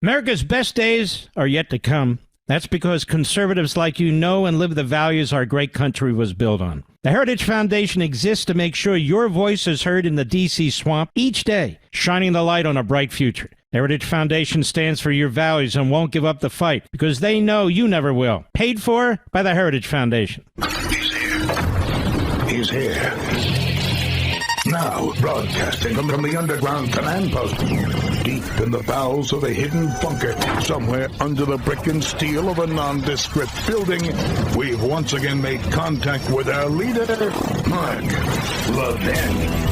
America's best days are yet to come. That's because conservatives like you know and live the values our great country was built on. The Heritage Foundation exists to make sure your voice is heard in the D.C. swamp each day, shining the light on a bright future. The Heritage Foundation stands for your values and won't give up the fight because they know you never will. Paid for by the Heritage Foundation. He's here. He's here. Now, broadcasting from the underground command post, deep in the bowels of a hidden bunker, somewhere under the brick and steel of a nondescript building, we've once again made contact with our leader, Mark Levin.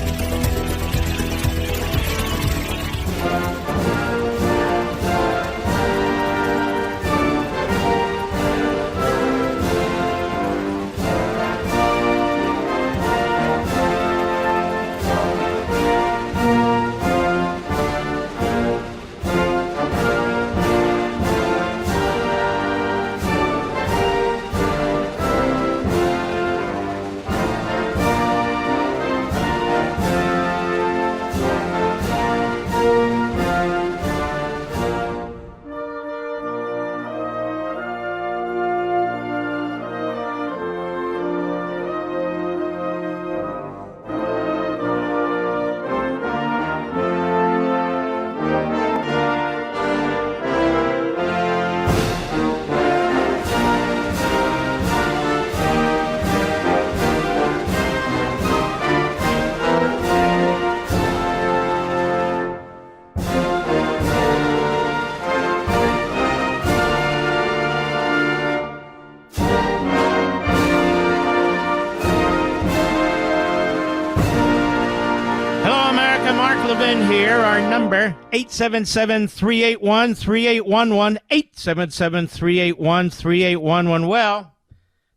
Here, our number, 877-381-3811, 877-381-3811. Well,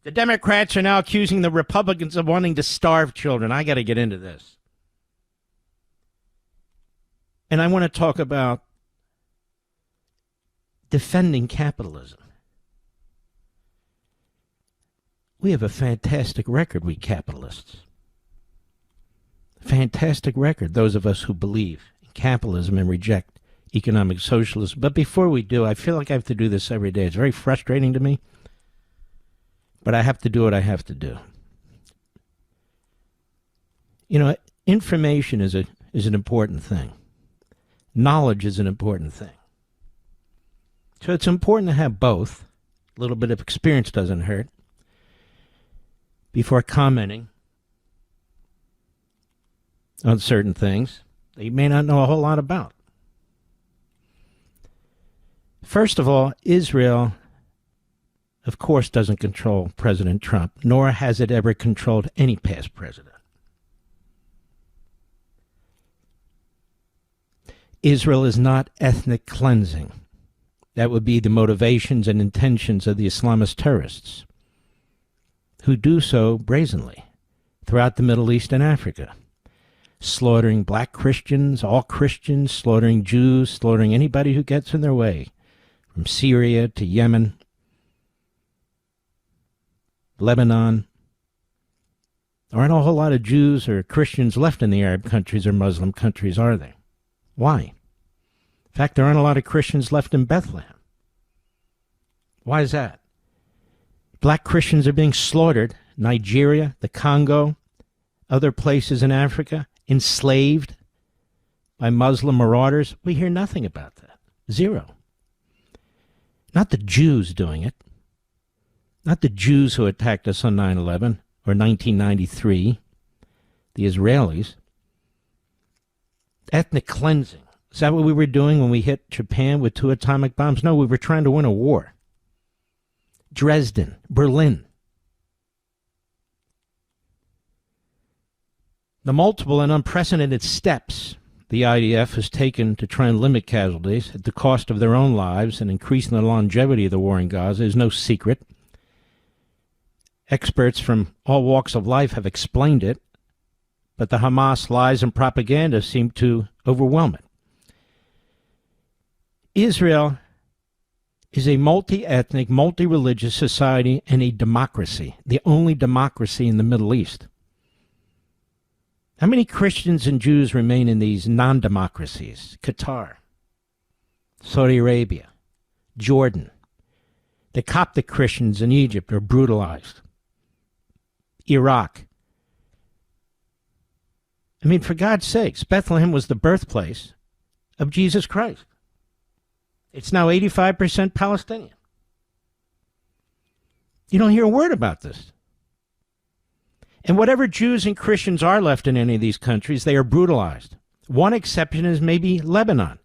the Democrats are now accusing the Republicans of wanting to starve children. I got to get into this. And I want to talk about defending capitalism. We have a fantastic record, we capitalists. Fantastic record, those of us who believe in capitalism and reject economic socialism. But before we do, I feel like I have to do this every day. It's very frustrating to me, but I have to do what I have to do. You know, information is an important thing. Knowledge is an important thing. So it's important to have both. A little bit of experience doesn't hurt before commenting on certain things that you may not know a whole lot about. First of all, Israel, of course, doesn't control President Trump, nor has it ever controlled any past president. Israel is not ethnic cleansing. That would be the motivations and intentions of the Islamist terrorists, who do so brazenly throughout the Middle East and Africa. Slaughtering black Christians, all Christians, slaughtering Jews, slaughtering anybody who gets in their way, from Syria to Yemen, Lebanon. There aren't a whole lot of Jews or Christians left in the Arab countries or Muslim countries, are there? Why? In fact, there aren't a lot of Christians left in Bethlehem. Why is that? Black Christians are being slaughtered. Nigeria, the Congo, other places in Africa, enslaved by Muslim marauders. We hear nothing about that. Zero. Not the Jews doing it. Not the Jews who attacked us on 9/11 or 1993. The Israelis. Ethnic cleansing. Is that what we were doing when we hit Japan with 2 atomic bombs? No, we were trying to win a war. Dresden, Berlin. The multiple and unprecedented steps the IDF has taken to try and limit casualties at the cost of their own lives and increasing the longevity of the war in Gaza is no secret. Experts from all walks of life have explained it, but the Hamas lies and propaganda seem to overwhelm it. Israel is a multi-ethnic, multi-religious society and a democracy, the only democracy in the Middle East. How many Christians and Jews remain in these non-democracies? Qatar, Saudi Arabia, Jordan. The Coptic Christians in Egypt are brutalized. Iraq. I mean, for God's sakes, Bethlehem was the birthplace of Jesus Christ. It's now 85% Palestinian. You don't hear a word about this. And whatever Jews and Christians are left in any of these countries, they are brutalized. One exception is maybe Lebanon.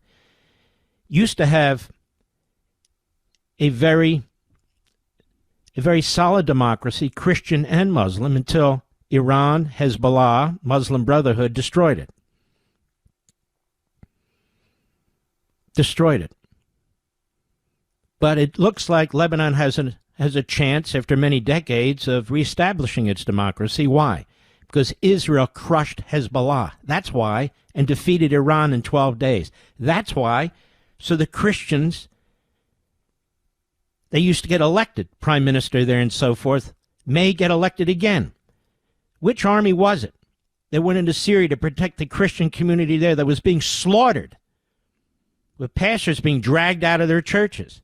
Used to have a very solid democracy, Christian and Muslim, until Iran, Hezbollah, Muslim Brotherhood destroyed it. Destroyed it. But it looks like Lebanon has a chance, after many decades, of reestablishing its democracy. Why? Because Israel crushed Hezbollah. That's why, and defeated Iran in 12 days. That's why. So the Christians, they used to get elected, prime minister there and so forth, may get elected again. Which army was it that went into Syria to protect the Christian community there that was being slaughtered, with pastors being dragged out of their churches?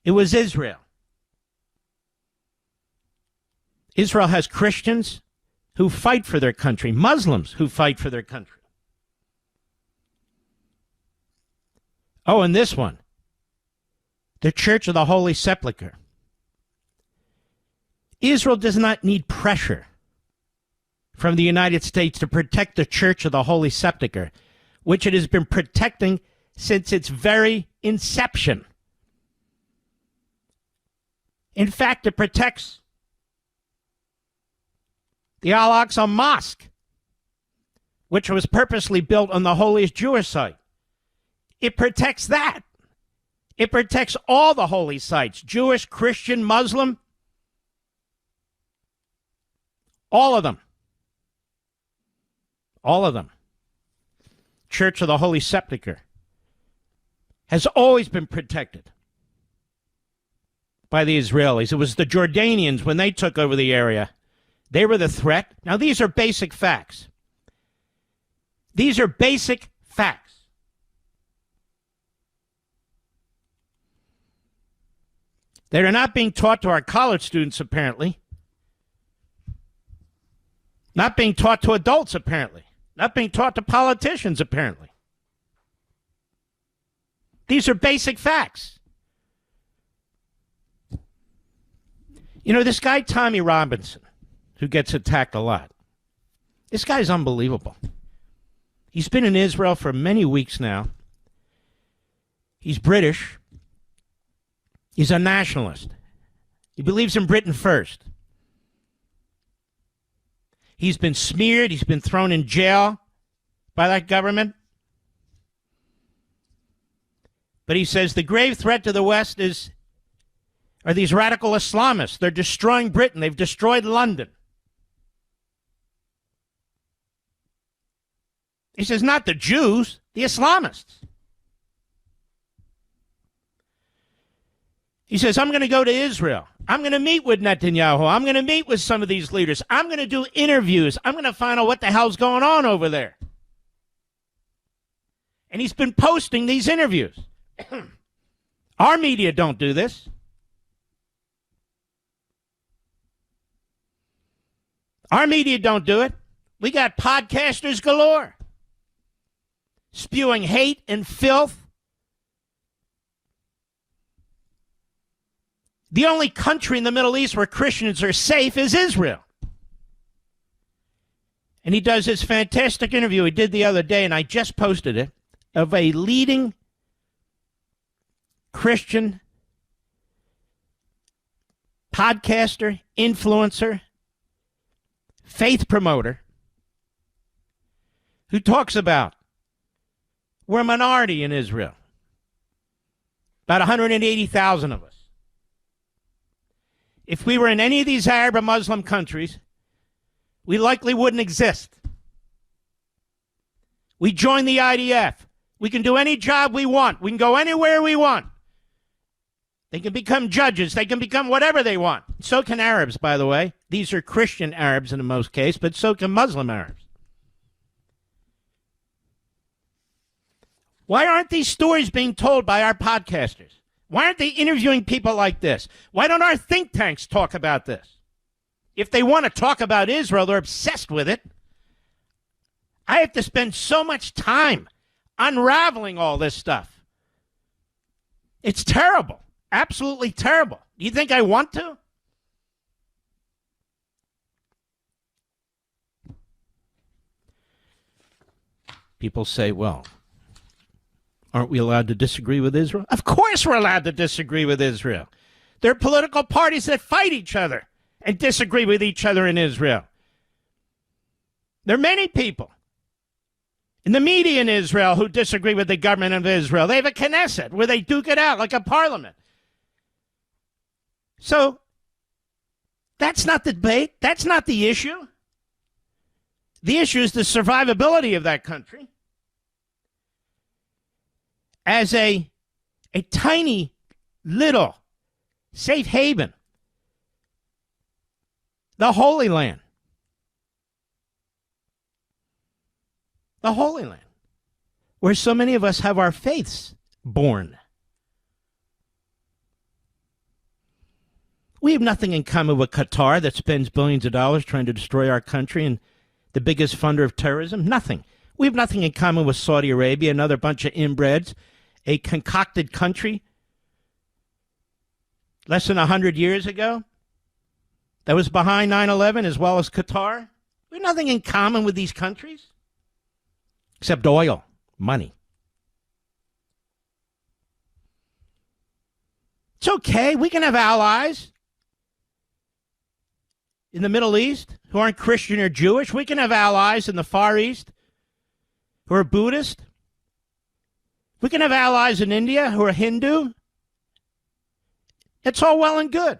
It was Israel. Israel has Christians who fight for their country, Muslims who fight for their country. Oh, and this one, the Church of the Holy Sepulchre. Israel does not need pressure from the United States to protect the Church of the Holy Sepulchre, which it has been protecting since its very inception. In fact, it protects the Al-Aqsa Mosque, which was purposely built on the holiest Jewish site. It protects that. It protects all the holy sites, Jewish, Christian, Muslim, all of them. All of them. Church of the Holy Sepulchre has always been protected by the Israelis. It was the Jordanians when they took over the area. They were the threat. Now, these are basic facts. These are basic facts. They are not being taught to our college students, apparently. Not being taught to adults, apparently. Not being taught to politicians, apparently. These are basic facts. You know, this guy, Tommy Robinson, who gets attacked a lot, this guy's unbelievable. He's been in Israel for many weeks now. He's British. He's a nationalist. He believes in Britain first. He's been smeared. He's been thrown in jail by that government. But he says the grave threat to the West are these radical Islamists. They're destroying Britain. They've destroyed London. He says not the Jews, the Islamists. He says, I'm going to go to Israel. I'm going to meet with Netanyahu. I'm going to meet with some of these leaders. I'm going to do interviews. I'm going to find out what the hell's going on over there. And he's been posting these interviews. Our media don't do this. Our media don't do it. We got podcasters galore, spewing hate and filth. The only country in the Middle East where Christians are safe is Israel. And he does this fantastic interview he did the other day, and I just posted it, of a leading Christian podcaster, influencer, faith promoter, who talks about we're a minority in Israel. About 180,000 of us. If we were in any of these Arab or Muslim countries, we likely wouldn't exist. We join the IDF. We can do any job we want. We can go anywhere we want. They can become judges. They can become whatever they want. So can Arabs, by the way. These are Christian Arabs in the most case, but so can Muslim Arabs. Why aren't these stories being told by our podcasters? Why aren't they interviewing people like this? Why don't our think tanks talk about this? If they want to talk about Israel, they're obsessed with it. I have to spend so much time unraveling all this stuff. It's terrible. Absolutely terrible. Do you think I want to? People say, well, aren't we allowed to disagree with Israel? Of course we're allowed to disagree with Israel. There are political parties that fight each other and disagree with each other in Israel. There are many people in the media in Israel who disagree with the government of Israel. They have a Knesset where they duke it out like a parliament. So that's not the debate. That's not the issue. The issue is the survivability of that country as a tiny little safe haven, the Holy Land. The Holy Land, where so many of us have our faiths born. We have nothing in common with Qatar that spends billions of dollars trying to destroy our country and the biggest funder of terrorism. Nothing. We have nothing in common with Saudi Arabia, another bunch of inbreds, a concocted country less than 100 years ago that was behind 9/11 as well as Qatar. We have nothing in common with these countries except oil, money. It's okay. We can have allies in the Middle East who aren't Christian or Jewish. We can have allies in the Far East who are Buddhist. We can have allies in India who are Hindu. It's all well and good.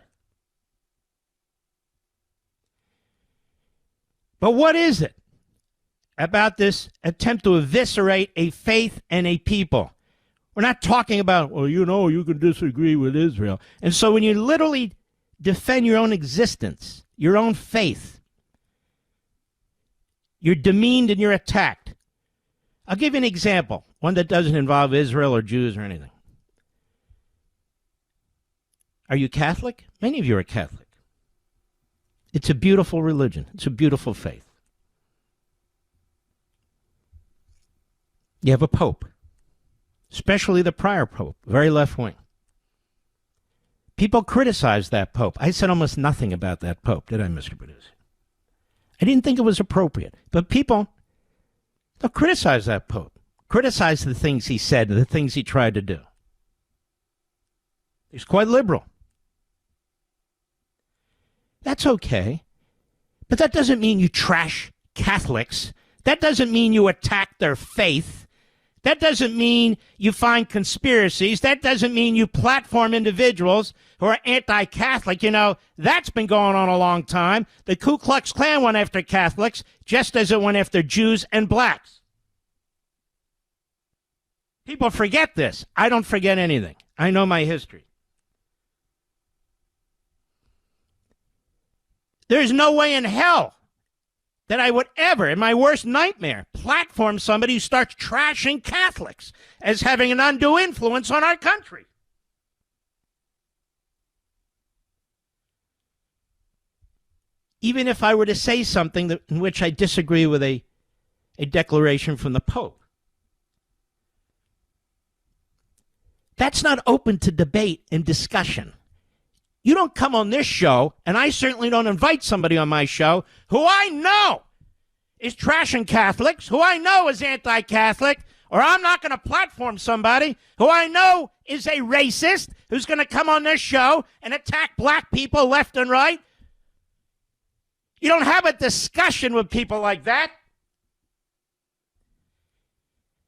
But what is it about this attempt to eviscerate a faith and a people? We're not talking about, well, you can disagree with Israel. And so when you literally defend your own existence, your own faith, you're demeaned and you're attacked. I'll give you an example, one that doesn't involve Israel or Jews or anything. Are you Catholic? Many of you are Catholic. It's a beautiful religion. It's a beautiful faith. You have a pope, especially the prior pope, very left-wing. People criticize that pope. I said almost nothing about that pope, did I, Mr. Producer? I didn't think it was appropriate. But people, they'll criticize that pope, criticize the things he said and the things he tried to do. He's quite liberal. That's okay. But that doesn't mean you trash Catholics. That doesn't mean you attack their faith. That doesn't mean you find conspiracies. That doesn't mean you platform individuals who are anti-Catholic. That's been going on a long time. The Ku Klux Klan went after Catholics just as it went after Jews and blacks. People forget this. I don't forget anything. I know my history. There's no way in hell that I would ever, in my worst nightmare, platform somebody who starts trashing Catholics as having an undue influence on our country. Even if I were to say something in which I disagree with a declaration from the Pope. That's not open to debate and discussion. You don't come on this show, and I certainly don't invite somebody on my show who I know is trashing Catholics, who I know is anti-Catholic, or I'm not going to platform somebody who I know is a racist who's going to come on this show and attack black people left and right. You don't have a discussion with people like that.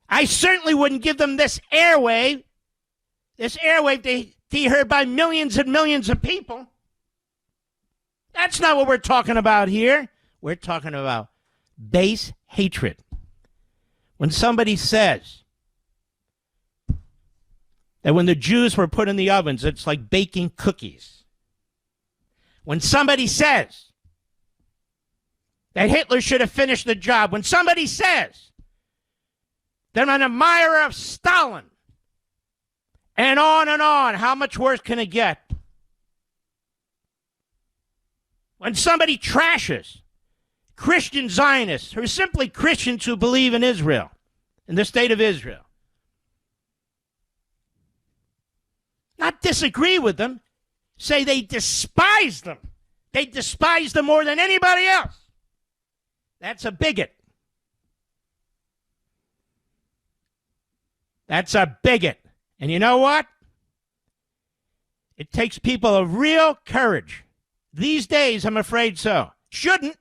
I certainly wouldn't give them this airwave to be heard by millions and millions of people. That's not what we're talking about here. We're talking about base hatred. When somebody says that when the Jews were put in the ovens, it's like baking cookies. When somebody says that Hitler should have finished the job, when somebody says They're an admirer of Stalin. And on and on. How much worse can it get? When somebody trashes Christian Zionists, who are simply Christians who believe in Israel, in the state of Israel, not disagree with them, say they despise them. They despise them more than anybody else. That's a bigot. That's a bigot. And you know what? It takes people of real courage. These days, I'm afraid so. Shouldn't.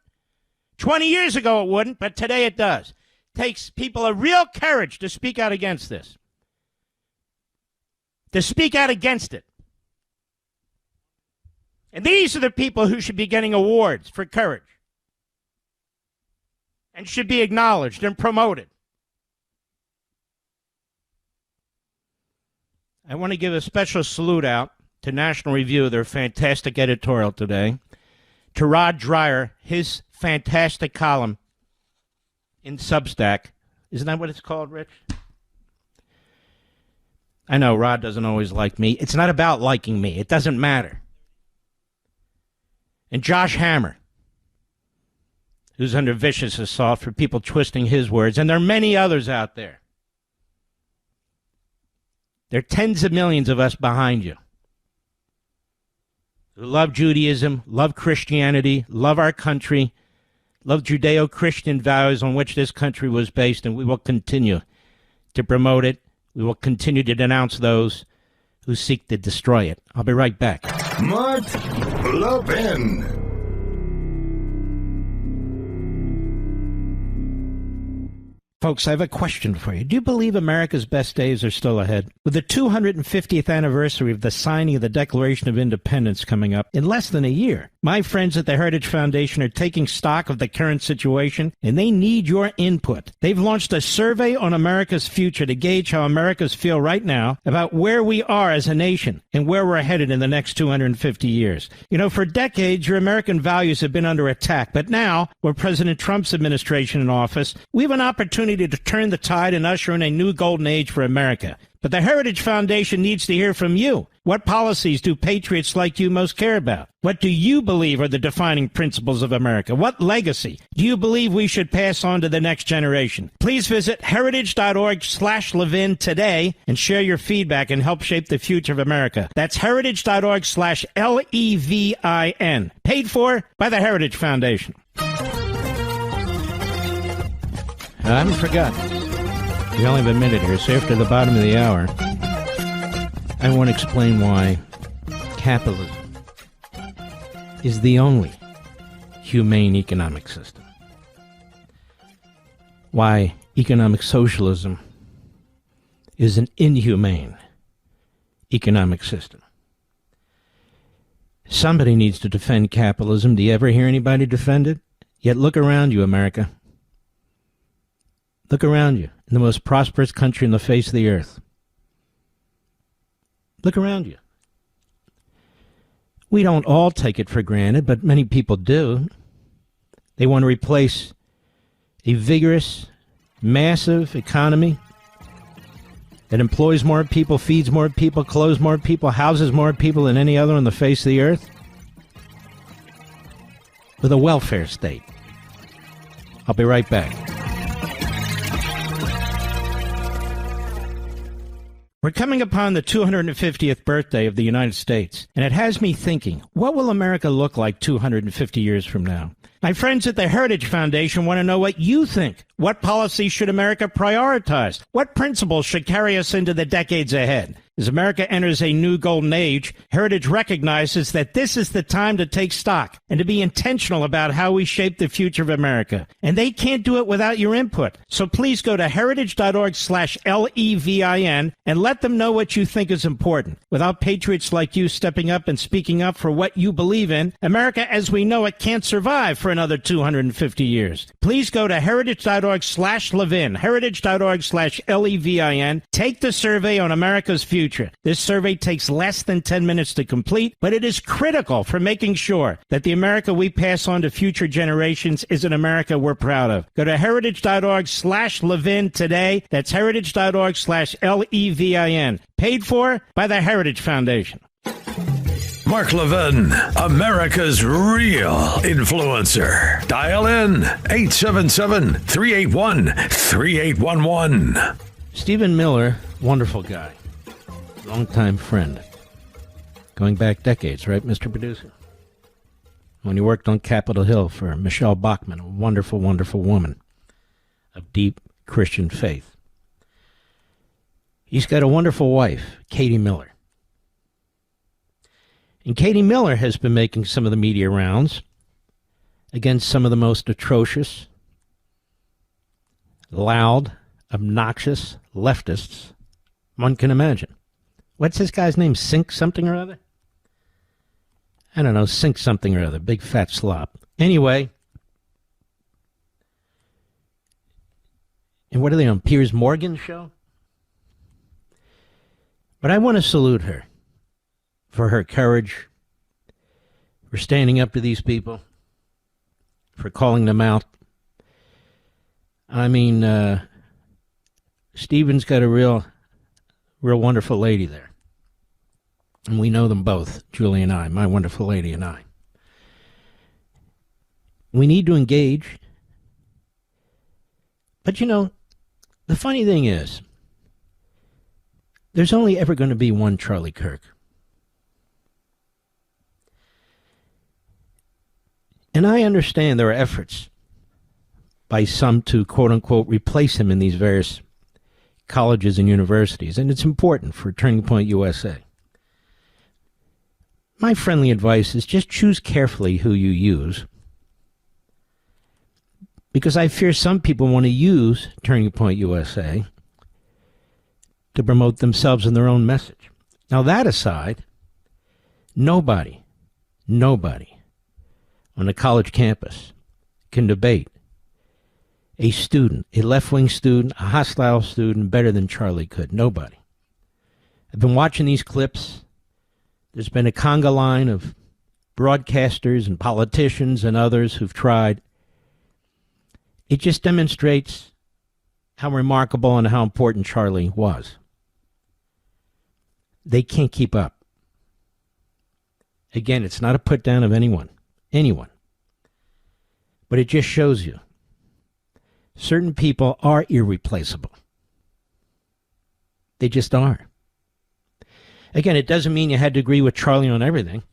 20 years ago it wouldn't, but today it does. It takes people of real courage to speak out against this. To speak out against it. And these are the people who should be getting awards for courage. And should be acknowledged and promoted. I want to give a special salute out to National Review, their fantastic editorial today, to Rod Dreyer, his fantastic column in Substack. Isn't that what it's called, Rich? I know Rod doesn't always like me. It's not about liking me. It doesn't matter. And Josh Hammer, who's under vicious assault for people twisting his words. And there are many others out there. There are tens of millions of us behind you who love Judaism, love Christianity, love our country, love Judeo-Christian values on which this country was based, and we will continue to promote it. We will continue to denounce those who seek to destroy it. I'll be right back. Mark Levin. Folks, I have a question for you. Do you believe America's best days are still ahead? With the 250th anniversary of the signing of the Declaration of Independence coming up in less than a year, my friends at the Heritage Foundation are taking stock of the current situation, and they need your input. They've launched a survey on America's future to gauge how Americans feel right now about where we are as a nation and where we're headed in the next 250 years. You know, for decades, your American values have been under attack, but now, with President Trump's administration in office, we have an opportunity to turn the tide and usher in a new golden age for America. But the Heritage Foundation needs to hear from you. What policies do patriots like you most care about? What do you believe are the defining principles of America? What legacy do you believe we should pass on to the next generation? Please visit heritage.org/Levin today and share your feedback and help shape the future of America. That's heritage.org/LEVIN. Paid for by the Heritage Foundation. I haven't forgotten. We only have a minute here, so after the bottom of the hour, I want to explain why capitalism is the only humane economic system. Why economic socialism is an inhumane economic system. Somebody needs to defend capitalism. Do you ever hear anybody defend it? Yet look around you, America. Look around you, in the most prosperous country on the face of the earth. Look around you. We don't all take it for granted, but many people do. They want to replace a vigorous, massive economy that employs more people, feeds more people, clothes more people, houses more people than any other on the face of the earth, with a welfare state. I'll be right back. We're coming upon the 250th birthday of the United States, and it has me thinking, what will America look like 250 years from now? My friends at the Heritage Foundation want to know what you think. What policies should America prioritize? What principles should carry us into the decades ahead? As America enters a new golden age, Heritage recognizes that this is the time to take stock and to be intentional about how we shape the future of America. And they can't do it without your input. So please go to heritage.org/LEVIN and let them know what you think is important. Without patriots like you stepping up and speaking up for what you believe in, America as we know it can't survive for another 250 years. Please go to heritage.org/Levin, heritage.org/LEVIN. Take the survey on America's future future. This survey takes less than 10 minutes to complete, but it is critical for making sure that the America we pass on to future generations is an America we're proud of. Go to heritage.org/Levin today. That's heritage.org/Levin. Paid for by the Heritage Foundation. Mark Levin, America's real influencer. Dial in 877-381-3811. Stephen Miller, wonderful guy. Longtime friend. Going back decades, right, Mr. Producer? When he worked on Capitol Hill for Michelle Bachmann, a wonderful, wonderful woman of deep Christian faith. He's got a wonderful wife, Katie Miller. And Katie Miller has been making some of the media rounds against some of the most atrocious, loud, obnoxious leftists one can imagine. What's this guy's name? Sink something or other? I don't know, Sink something or other. Big fat slop. Anyway. And what are they on? Piers Morgan's show? But I want to salute her for her courage, for standing up to these people, for calling them out. I mean, Stephen's got a real wonderful lady there. And we know them both, Julie and I, my wonderful lady and I. We need to engage. But, you know, the funny thing is, there's only ever going to be one Charlie Kirk. And I understand there are efforts by some to, quote-unquote, replace him in these various colleges and universities, and it's important for Turning Point USA. My friendly advice is just choose carefully who you use, because I fear some people want to use Turning Point USA to promote themselves and their own message. Now, that aside, nobody on a college campus can debate a student, a left-wing student, a hostile student, better than Charlie could. Nobody. I've been watching these clips. There's been a conga line of broadcasters and politicians and others who've tried. It just demonstrates how remarkable and how important Charlie was. They can't keep up. Again, it's not a put down of anyone. But it just shows you certain people are irreplaceable. They just are. Again, it doesn't mean you had to agree with Charlie on everything.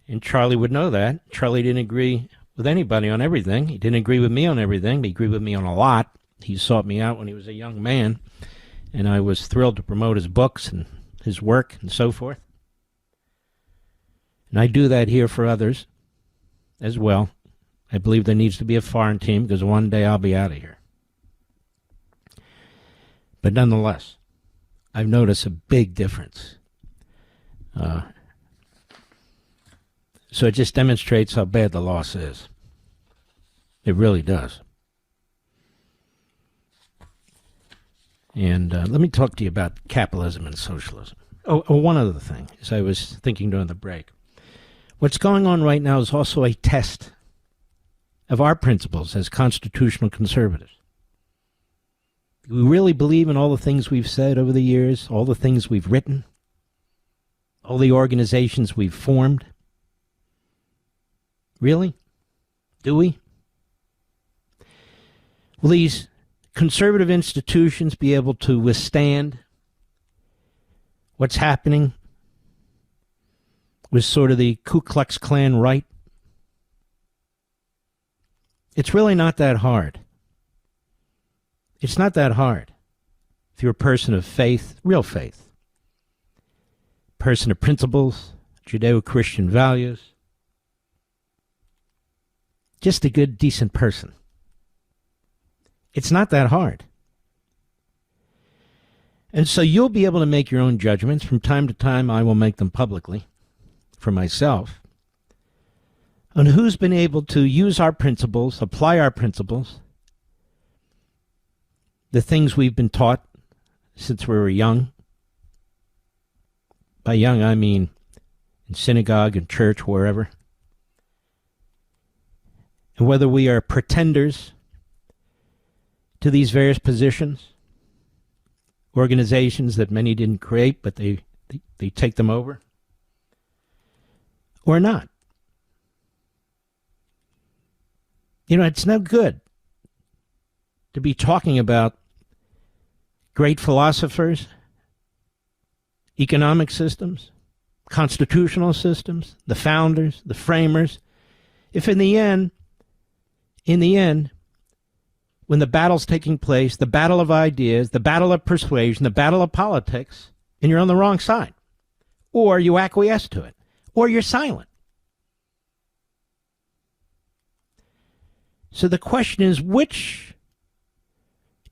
And Charlie would know that. Charlie didn't agree with anybody on everything. He didn't agree with me on everything, but he agreed with me on a lot. He sought me out when he was a young man, and I was thrilled to promote his books and his work and so forth. And I do that here for others as well. I believe there needs to be a foreign team because one day I'll be out of here. But nonetheless, I've noticed a big difference. So it just demonstrates how bad the loss is. It really does. And let me talk to you about capitalism and socialism. Oh, one other thing, as I was thinking during the break. What's going on right now is also a test of our principles as constitutional conservatives. Do we really believe in all the things we've said over the years, all the things we've written, all the organizations we've formed? Really? Do we? Will these conservative institutions be able to withstand what's happening with sort of the Ku Klux Klan right? It's really not that hard. It's not that hard. If you're a person of faith, real faith, person of principles, Judeo-Christian values, just a good, decent person. It's not that hard. And so you'll be able to make your own judgments. From time to time, I will make them publicly for myself on who's been able to use our principles, apply our principles, the things we've been taught since we were young, By young, I mean in synagogue and church, wherever. And whether we are pretenders to these various positions, organizations that many didn't create, but they take them over, or not. You know, it's no good to be talking about great philosophers, economic systems, constitutional systems, the founders, the framers, if in the end, when the battle's taking place, the battle of ideas, the battle of persuasion, the battle of politics, and you're on the wrong side, or you acquiesce to it, or you're silent. So the question is, which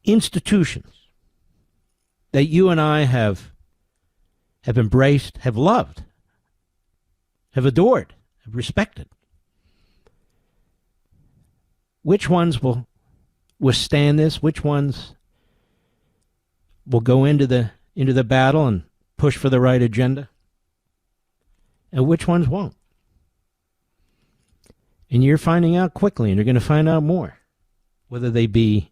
institutions that you and I have embraced, have loved, have adored, have respected, which ones will withstand this? Which ones will go into the battle and push for the right agenda? And which ones won't? And you're finding out quickly, and you're going to find out more, whether they be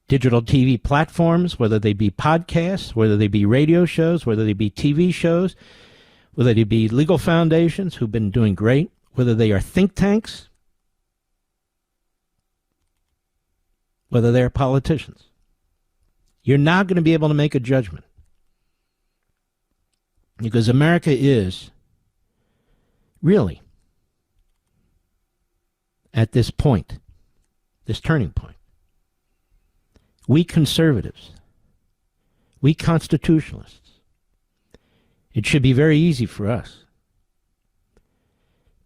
digital TV platforms, whether they be podcasts, whether they be radio shows, whether they be TV shows, whether they be legal foundations who've been doing great, whether they are think tanks, whether they're politicians. You're not going to be able to make a judgment. Because America is really at this point, this turning point. We conservatives, we constitutionalists, it should be very easy for us.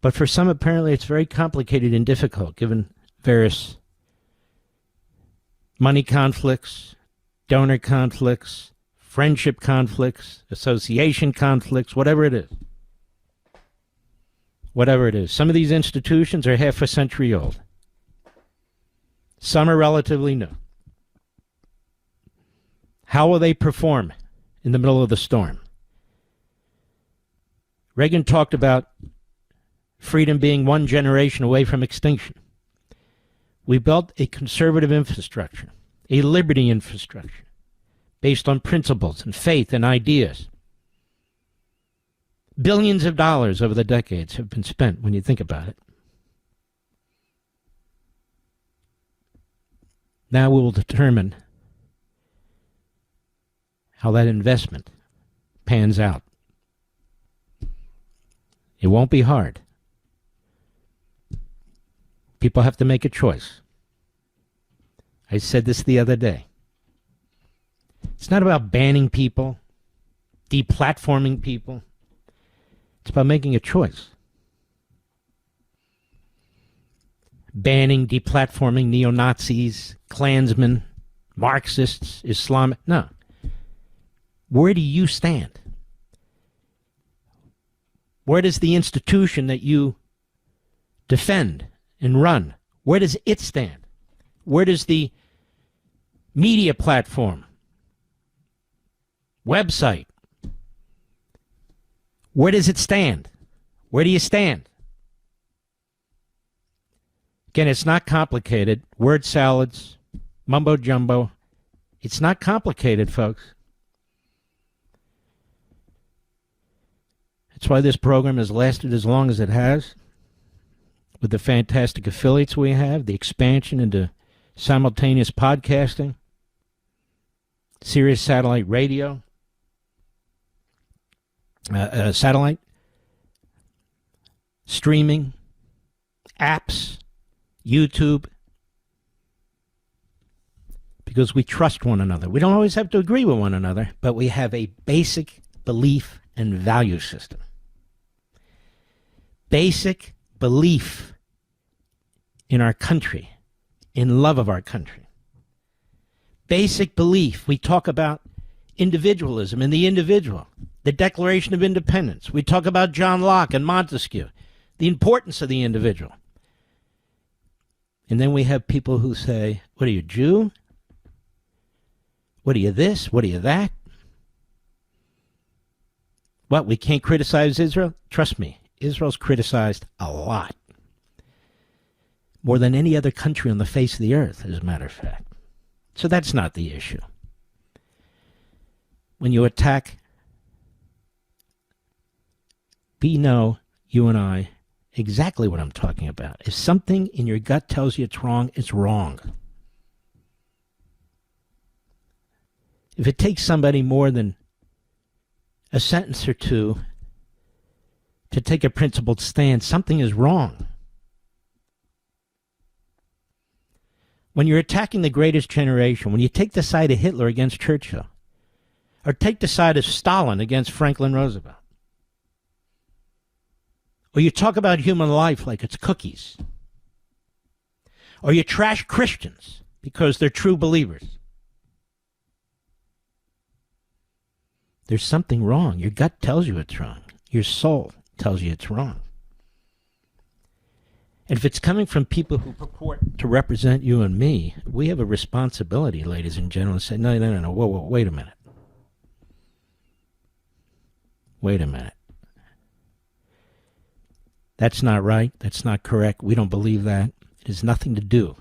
But for some, apparently, it's very complicated and difficult, given various money conflicts, donor conflicts, friendship conflicts, association conflicts, whatever it is. Whatever it is. Some of these institutions are half a century old. Some are relatively new. How will they perform in the middle of the storm? Reagan talked about freedom being one generation away from extinction. We built a conservative infrastructure, a liberty infrastructure, based on principles and faith and ideas. Billions of dollars over the decades have been spent when you think about it. Now we will determine how that investment pans out. It won't be hard. People have to make a choice. I said this the other day. It's not about banning people, deplatforming people. It's about making a choice. Banning, deplatforming neo-Nazis, Klansmen, Marxists, Islamic. No. Where do you stand? Where does the institution that you defend and run, where does it stand? Where does the media platform, website, where does it stand? Where do you stand? Again, it's not complicated. Word salads, mumbo jumbo. It's not complicated, folks. That's why this program has lasted as long as it has, with the fantastic affiliates we have, the expansion into simultaneous podcasting, Sirius satellite radio, satellite, streaming, apps, YouTube, because we trust one another. We don't always have to agree with one another, but we have a basic belief and value system. Basic belief in our country, in love of our country. Basic belief. We talk about individualism and the individual, the Declaration of Independence. We talk about John Locke and Montesquieu, the importance of the individual. And then we have people who say, what are you, Jew? What are you this? What are you that? What, we can't criticize Israel? Trust me, Israel's criticized a lot. More than any other country on the face of the earth, as a matter of fact. So that's not the issue. When you attack, we know, you and I, exactly what I'm talking about. If something in your gut tells you it's wrong, it's wrong. If it takes somebody more than a sentence or two to take a principled stand, something is wrong. When you're attacking the greatest generation, when you take the side of Hitler against Churchill, or take the side of Stalin against Franklin Roosevelt, or you talk about human life like it's cookies, or you trash Christians because they're true believers, there's something wrong. Your gut tells you it's wrong. Your soul tells you it's wrong. And if it's coming from people who purport to represent you and me, we have a responsibility, ladies and gentlemen, to say, no, whoa, wait a minute. Wait a minute. That's not right. That's not correct. We don't believe that. It has nothing to do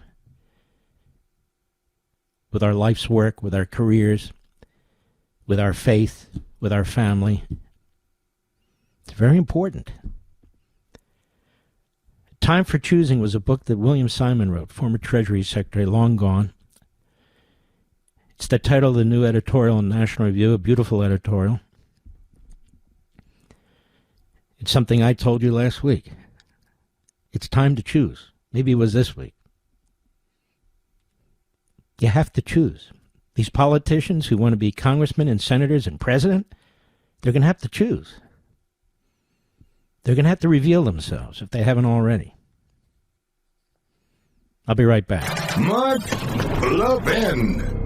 with our life's work, with our careers, with our faith, with our family. It's very important. Time for Choosing was a book that William Simon wrote, former Treasury Secretary, long gone. It's the title of the new editorial in National Review, a beautiful editorial. It's something I told you last week. It's time to choose. Maybe it was this week. You have to choose. These politicians who want to be congressmen and senators and president, they're going to have to choose. They're going to have to reveal themselves if they haven't already. I'll be right back. Mark Levin.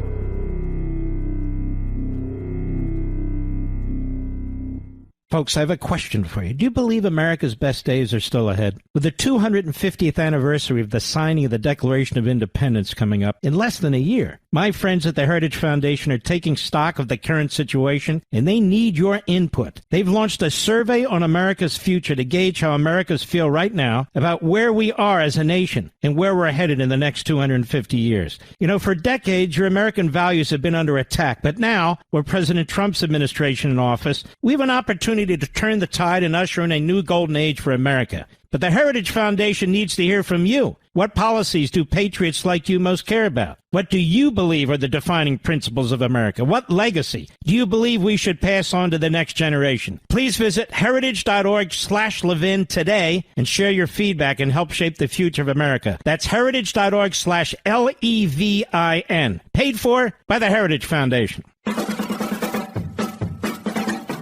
Folks, I have a question for you. Do you believe America's best days are still ahead? With the 250th anniversary of the signing of the Declaration of Independence coming up in less than a year, my friends at the Heritage Foundation are taking stock of the current situation, and they need your input. They've launched a survey on America's future to gauge how Americans feel right now about where we are as a nation and where we're headed in the next 250 years. You know, for decades, your American values have been under attack, but now, with President Trump's administration in office, we have an opportunity to turn the tide and usher in a new golden age for America. But the Heritage Foundation needs to hear from you. What policies do patriots like you most care about? What do you believe are the defining principles of America? What legacy do you believe we should pass on to the next generation? Please visit heritage.org/Levin today and share your feedback and help shape the future of America. That's heritage.org/LEVIN. Paid for by the Heritage Foundation.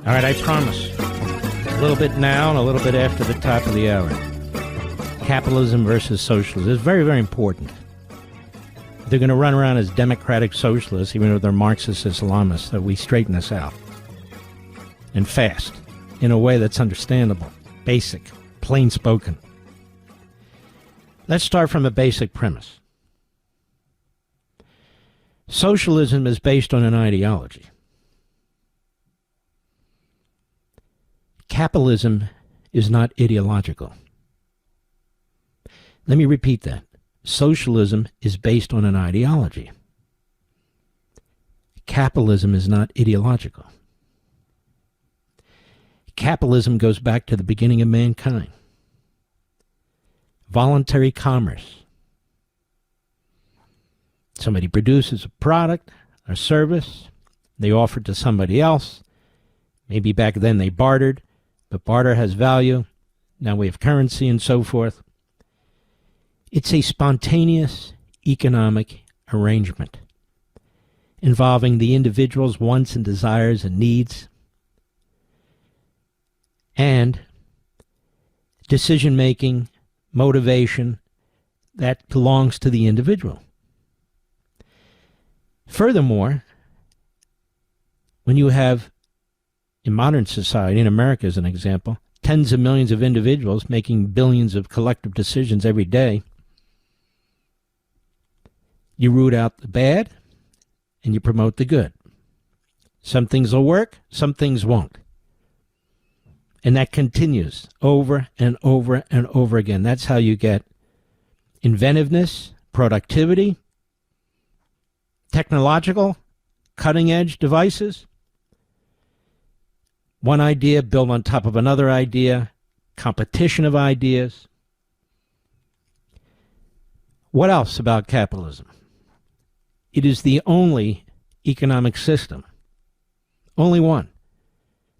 All right, I promise. A little bit now and a little bit after the top of the hour. Capitalism versus socialism is very, very important. They're going to run around as democratic socialists, even though they're Marxist Islamists, that we straighten this out. And fast, in a way that's understandable, basic, plain spoken. Let's start from a basic premise. Socialism is based on an ideology. Capitalism is not ideological. Let me repeat that. Socialism is based on an ideology. Capitalism is not ideological. Capitalism goes back to the beginning of mankind. Voluntary commerce. Somebody produces a product or service. They offer it to somebody else. Maybe back then they bartered. But barter has value. Now we have currency and so forth. It's a spontaneous economic arrangement involving the individual's wants and desires and needs and decision-making, motivation that belongs to the individual. Furthermore, when you have in modern society, in America as an example, tens of millions of individuals making billions of collective decisions every day, you root out the bad and you promote the good. Some things will work, some things won't. And that continues over and over and over again. That's how you get inventiveness, productivity, technological, cutting-edge devices. One idea built on top of another idea, competition of ideas. What else about capitalism? It is the only economic system, only one,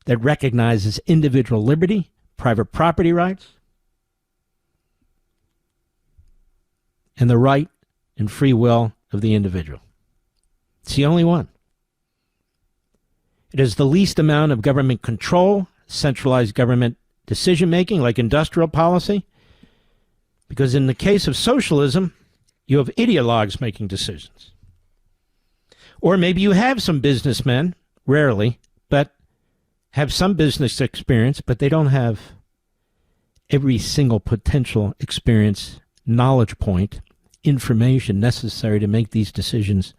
that recognizes individual liberty, private property rights, and the right and free will of the individual. It's the only one. It has the least amount of government control, centralized government decision-making, like industrial policy, because in the case of socialism, you have ideologues making decisions. Or maybe you have some businessmen, rarely, but have some business experience, but they don't have every single potential experience, knowledge point, information necessary to make these decisions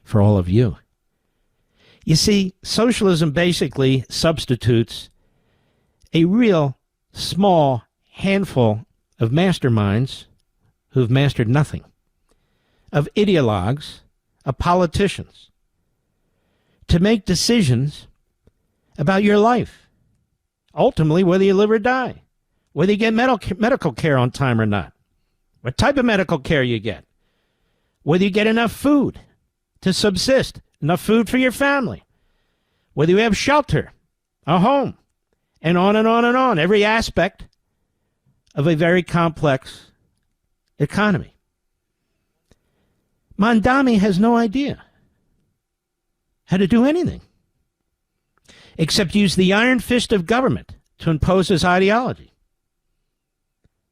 for all of you. You see, socialism basically substitutes a real small handful of masterminds who've mastered nothing, of ideologues, of politicians, to make decisions about your life. Ultimately, whether you live or die, whether you get medical care on time or not, what type of medical care you get, whether you get enough food to subsist, enough food for your family, whether you have shelter, a home, and on and on and on. Every aspect of a very complex economy. Mamdani has no idea how to do anything except use the iron fist of government to impose his ideology.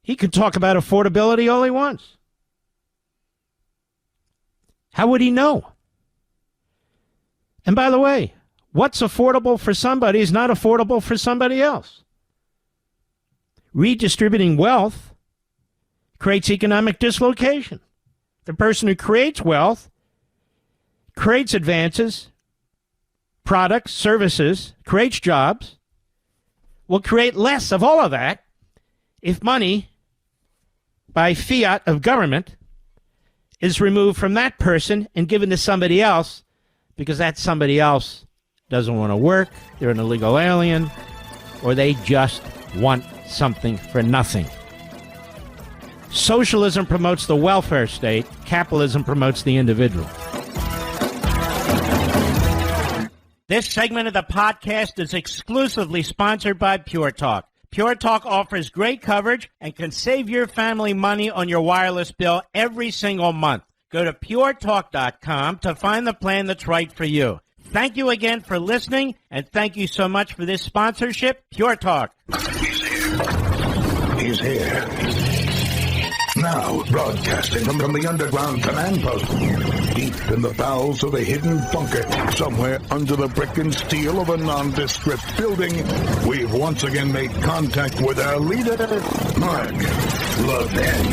He can talk about affordability all he wants. How would he know? And by the way, what's affordable for somebody is not affordable for somebody else. Redistributing wealth creates economic dislocation. The person who creates wealth creates advances, products, services, creates jobs, will create less of all of that if money by fiat of government is removed from that person and given to somebody else because that somebody else doesn't want to work, they're an illegal alien, or they just want something for nothing. Socialism promotes the welfare state. Capitalism promotes the individual. This segment of the podcast is exclusively sponsored by Pure Talk. Pure Talk offers great coverage and can save your family money on your wireless bill every single month. Go to puretalk.com to find the plan that's right for you. Thank you again for listening, and thank you so much for this sponsorship, Pure Talk. He's here. He's here. Now, broadcasting from the underground command post, deep in the bowels of a hidden bunker, somewhere under the brick and steel of a nondescript building, we've once again made contact with our leader, Mark Levin.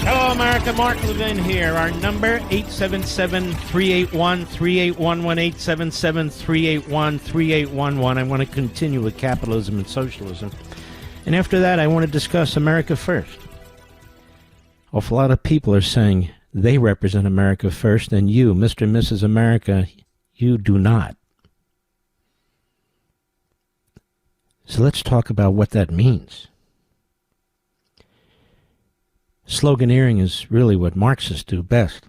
Hello, America. Mark Levin here. Our number, 877-381-3811, 877-381-3811. I want to continue with capitalism and socialism. And after that, I want to discuss America First. Awful lot of people are saying they represent America First, and you, Mr. and Mrs. America, you do not. So let's talk about what that means. Sloganeering is really what Marxists do best,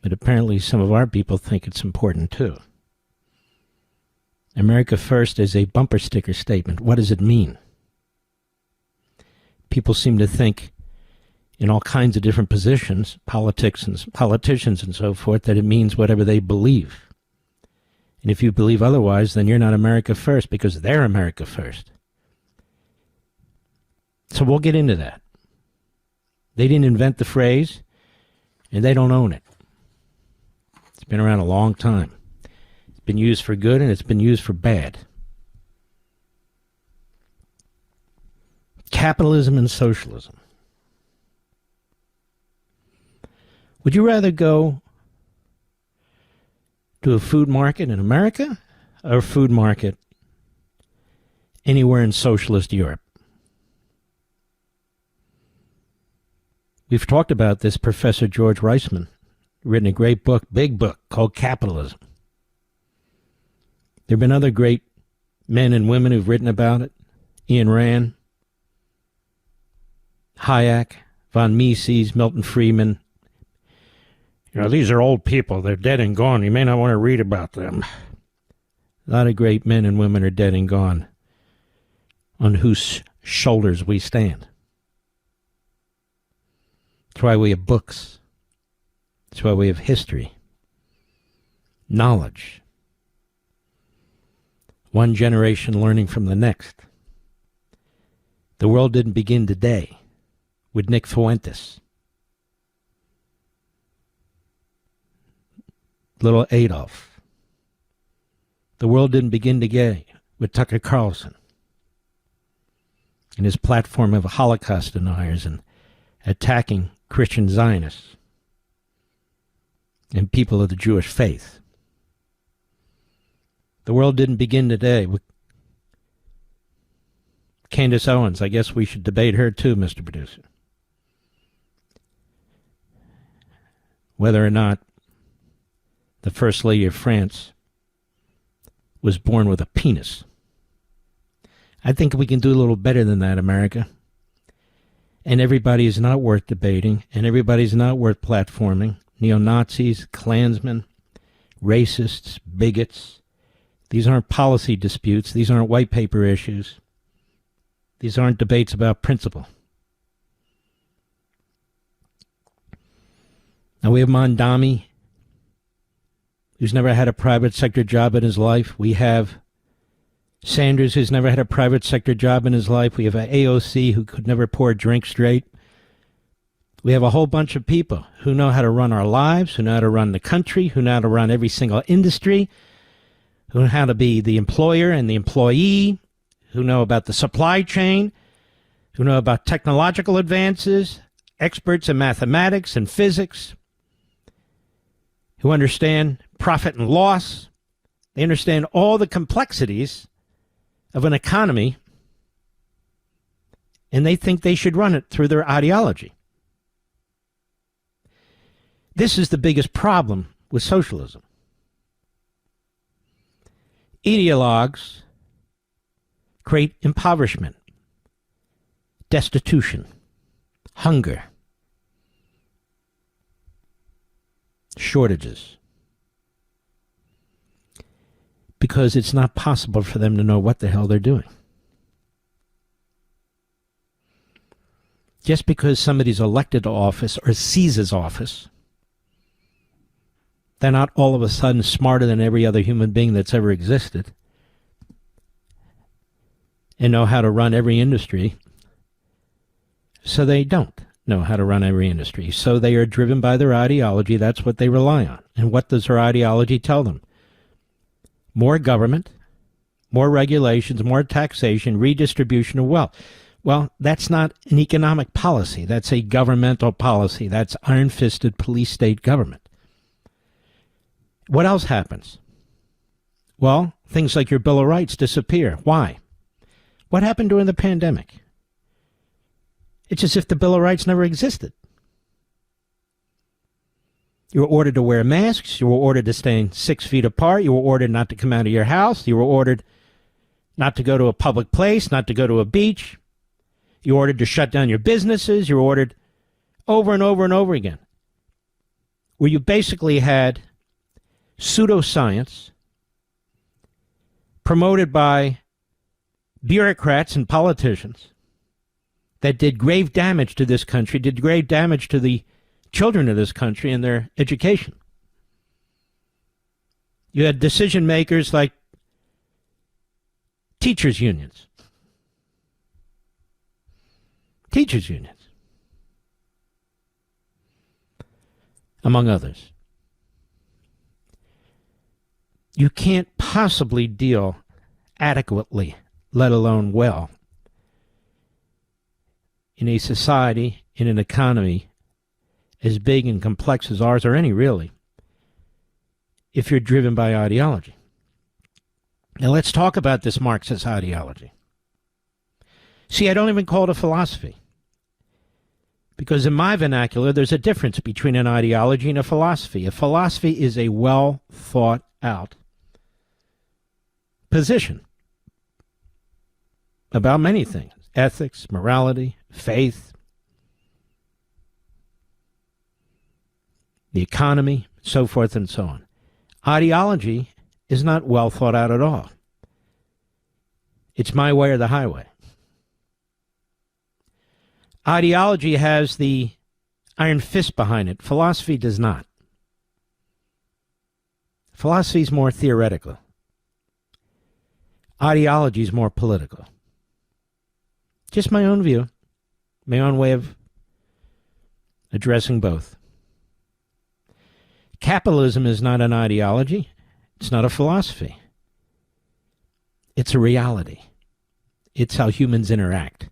but apparently some of our people think it's important too. America First is a bumper sticker statement. What does it mean? People seem to think in all kinds of different positions, politicians and so forth, that it means whatever they believe. And if you believe otherwise, then you're not America First because they're America First. So we'll get into that. They didn't invent the phrase, and they don't own it. It's been around a long time. It's been used for good, and it's been used for bad. Capitalism and socialism. Would you rather go to a food market in America or a food market anywhere in socialist Europe. We've talked about this. Professor George Reisman, written a great book, big book, called Capitalism. There have been other great men and women who've written about it. Ayn Rand, Hayek, von Mises, Milton Friedman. These are old people. They're dead and gone. You may not want to read about them. A lot of great men and women are dead and gone, on whose shoulders we stand. That's why we have books. That's why we have history, knowledge. One generation learning from the next. The world didn't begin today with Nick Fuentes. Little Adolf. The world didn't begin today with Tucker Carlson and his platform of Holocaust deniers and attacking Christian Zionists and people of the Jewish faith. The world didn't begin today with Candace Owens. I guess we should debate her too, Mr. Producer. Whether or not the First Lady of France was born with a penis. I think we can do a little better than that, America. And everybody is not worth debating, and everybody's not worth platforming. Neo-Nazis, Klansmen, racists, bigots. These aren't policy disputes. These aren't white paper issues. These aren't debates about principle. Now we have Mamdani, who's never had a private sector job in his life. We have Sanders, who's never had a private sector job in his life. We have an AOC who could never pour a drink straight. We have a whole bunch of people who know how to run our lives, who know how to run the country, who know how to run every single industry, who know how to be the employer and the employee, who know about the supply chain, who know about technological advances, experts in mathematics and physics, who understand profit and loss. They understand all the complexities of an economy, and they think they should run it through their ideology. This is the biggest problem with socialism. Ideologues create impoverishment, destitution, hunger, shortages, because it's not possible for them to know what the hell they're doing. Just because somebody's elected to office or seizes office, they're not all of a sudden smarter than every other human being that's ever existed and know how to run every industry. So they don't know how to run every industry. So they are driven by their ideology. That's what they rely on. And what does their ideology tell them? More government, more regulations, more taxation, redistribution of wealth. Well, that's not an economic policy. That's a governmental policy. That's iron-fisted police state government. What else happens? Well, things like your Bill of Rights disappear. Why? What happened during the pandemic? It's as if the Bill of Rights never existed. You were ordered to wear masks. You were ordered to stay 6 feet apart. You were ordered not to come out of your house. You were ordered not to go to a public place, not to go to a beach. You were ordered to shut down your businesses. You were ordered over and over and over again. Where you basically had pseudoscience promoted by bureaucrats and politicians that did grave damage to this country, did grave damage to the children of this country and their education. You had decision makers like teachers' unions. Teachers' unions, among others. You can't possibly deal adequately, let alone well, in a society, in an economy as big and complex as ours, or any really, if you're driven by ideology. Now let's talk about this Marxist ideology. See, I don't even call it a philosophy. Because in my vernacular, there's a difference between an ideology and a philosophy. A philosophy is a well thought out position about many things: ethics, morality, faith, the economy, so forth and so on. Ideology is not well thought out at all. It's my way or the highway. Ideology has the iron fist behind it. Philosophy does not. Philosophy is more theoretical. Ideology is more political. Just my own view, my own way of addressing both. Capitalism is not an ideology. It's not a philosophy. It's a reality. It's how humans interact.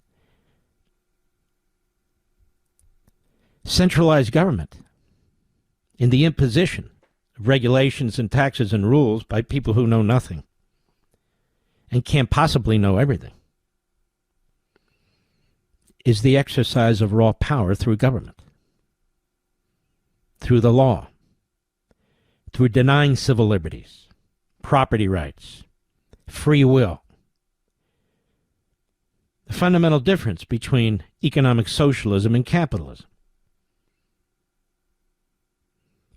Centralized government in the imposition of regulations and taxes and rules by people who know nothing and can't possibly know everything is the exercise of raw power through government, through the law, through denying civil liberties, property rights, free will. The fundamental difference between economic socialism and capitalism.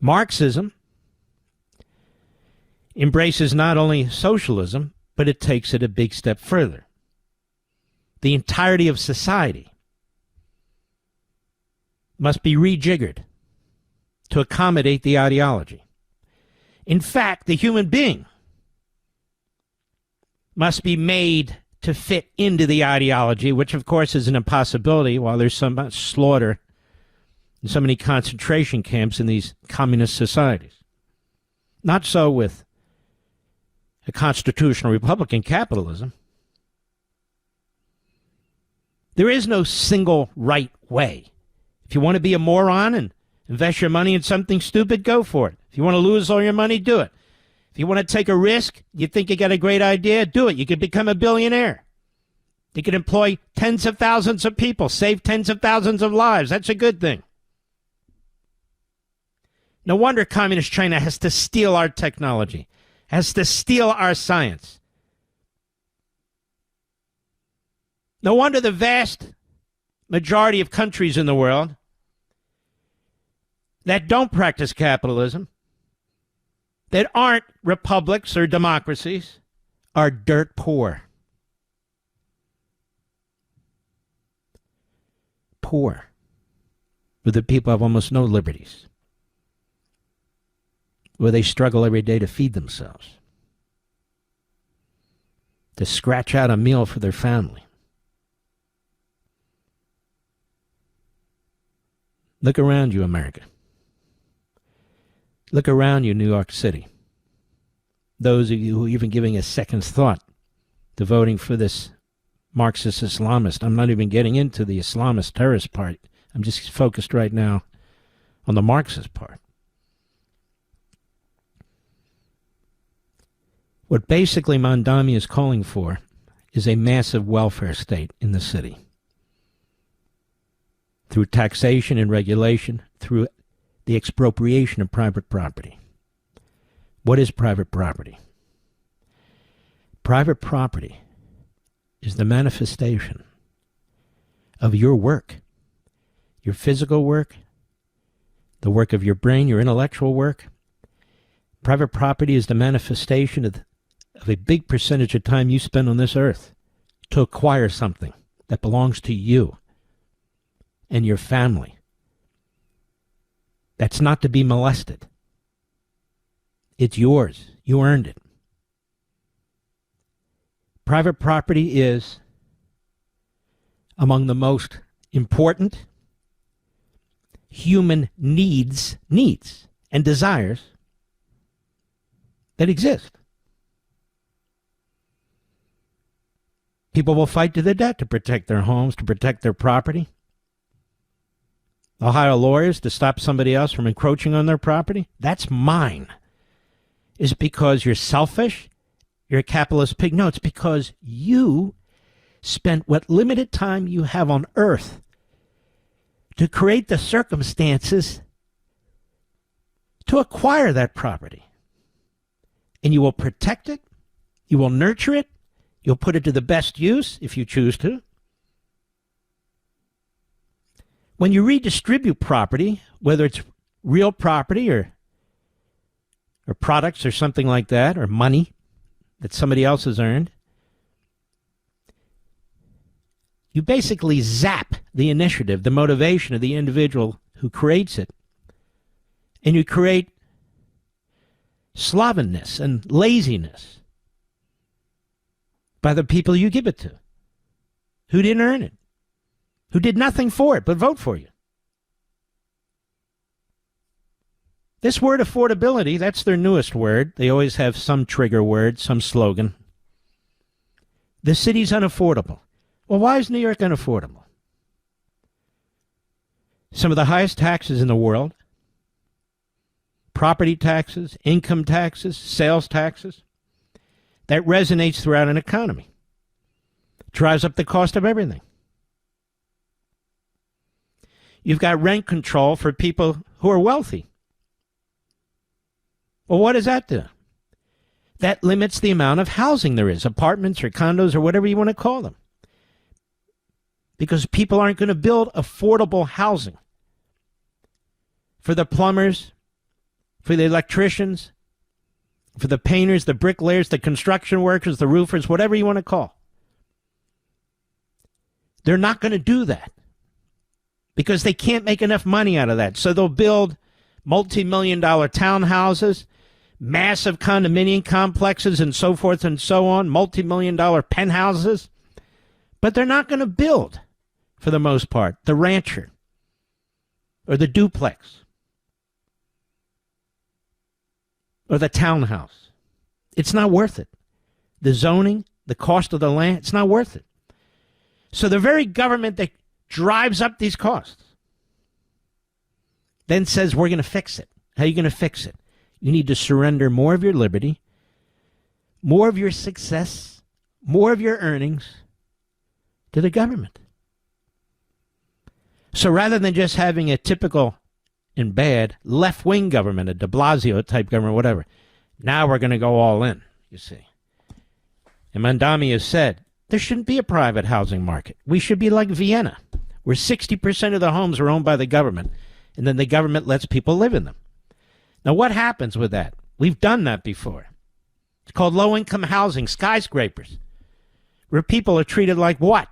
Marxism embraces not only socialism, but it takes it a big step further. The entirety of society must be rejiggered to accommodate the ideology. In fact, the human being must be made to fit into the ideology, which of course is an impossibility while there's so much slaughter and so many concentration camps in these communist societies. Not so with a constitutional republican capitalism. There is no single right way. If you want to be a moron and invest your money in something stupid, go for it. If you want to lose all your money, do it. If you want to take a risk, you think you got a great idea, do it. You could become a billionaire. You could employ tens of thousands of people, save tens of thousands of lives. That's a good thing. No wonder communist China has to steal our technology, has to steal our science. No wonder the vast majority of countries in the world that don't practice capitalism, that aren't republics or democracies, are dirt poor. Poor. Where the people have almost no liberties. Where they struggle every day to feed themselves. To scratch out a meal for their family. Look around you, America. Look around you, New York City. Those of you who are even giving a second thought to voting for this Marxist Islamist. I'm not even getting into the Islamist terrorist part. I'm just focused right now on the Marxist part. What basically Mamdani is calling for is a massive welfare state in the city. Through taxation and regulation, through the expropriation of private property. What is private property? Private property is the manifestation of your work, your physical work, the work of your brain, your intellectual work. Private property is the manifestation of a big percentage of time you spend on this earth to acquire something that belongs to you and your family. That's not to be molested. It's yours. You earned it. Private property is among the most important human needs and desires that exist. People will fight to the death to protect their homes, to protect their property. They'll hire lawyers to stop somebody else from encroaching on their property. That's mine. Is it because you're selfish? You're a capitalist pig? No, it's because you spent what limited time you have on earth to create the circumstances to acquire that property. And you will protect it, you will nurture it, you'll put it to the best use if you choose to. When you redistribute property, whether it's real property or products or something like that, or money that somebody else has earned, you basically zap the initiative, the motivation of the individual who creates it. And you create slovenness and laziness by the people you give it to, who didn't earn it, who did nothing for it but vote for you. This word affordability, that's their newest word. They always have some trigger word, some slogan. The city's unaffordable. Well, why is New York unaffordable? Some of the highest taxes in the world. Property taxes, income taxes, sales taxes. That resonates throughout an economy. Drives up the cost of everything. You've got rent control for people who are wealthy. Well, what does that do? That limits the amount of housing there is, apartments or condos or whatever you want to call them. Because people aren't going to build affordable housing for the plumbers, for the electricians, for the painters, the bricklayers, the construction workers, the roofers, whatever you want to call. They're not going to do that because they can't make enough money out of that. So they'll build multi-million-dollar townhouses, massive condominium complexes, and so forth and so on, multi-million-dollar penthouses. But they're not going to build, for the most part, the rancher or the duplex or the townhouse. It's not worth it. The zoning, the cost of the land, it's not worth it. So the very government that drives up these costs then says, we're going to fix it. How are you going to fix it? You need to surrender more of your liberty, more of your success, more of your earnings to the government. So rather than just having a typical and bad left-wing government, a de Blasio type government, whatever, now we're going to go all in, you see. And Mamdani has said, there shouldn't be a private housing market. We should be like Vienna, where 60% of the homes are owned by the government, and then the government lets people live in them. Now, what happens with that? We've done that before. It's called low-income housing, skyscrapers, where people are treated like what?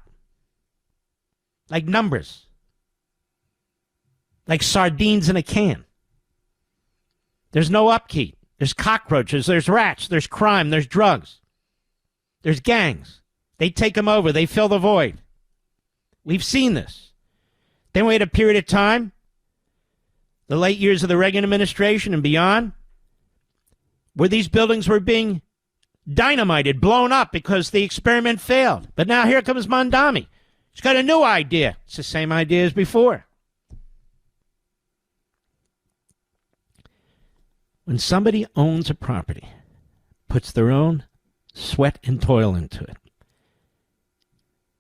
Like numbers. Like sardines in a can. There's no upkeep. There's cockroaches, there's rats, there's crime, there's drugs. There's gangs. They take them over. They fill the void. We've seen this. Then we had a period of time, the late years of the Reagan administration and beyond, where these buildings were being dynamited, blown up because the experiment failed. But now here comes Mamdani. He's got a new idea. It's the same idea as before. When somebody owns a property, puts their own sweat and toil into it,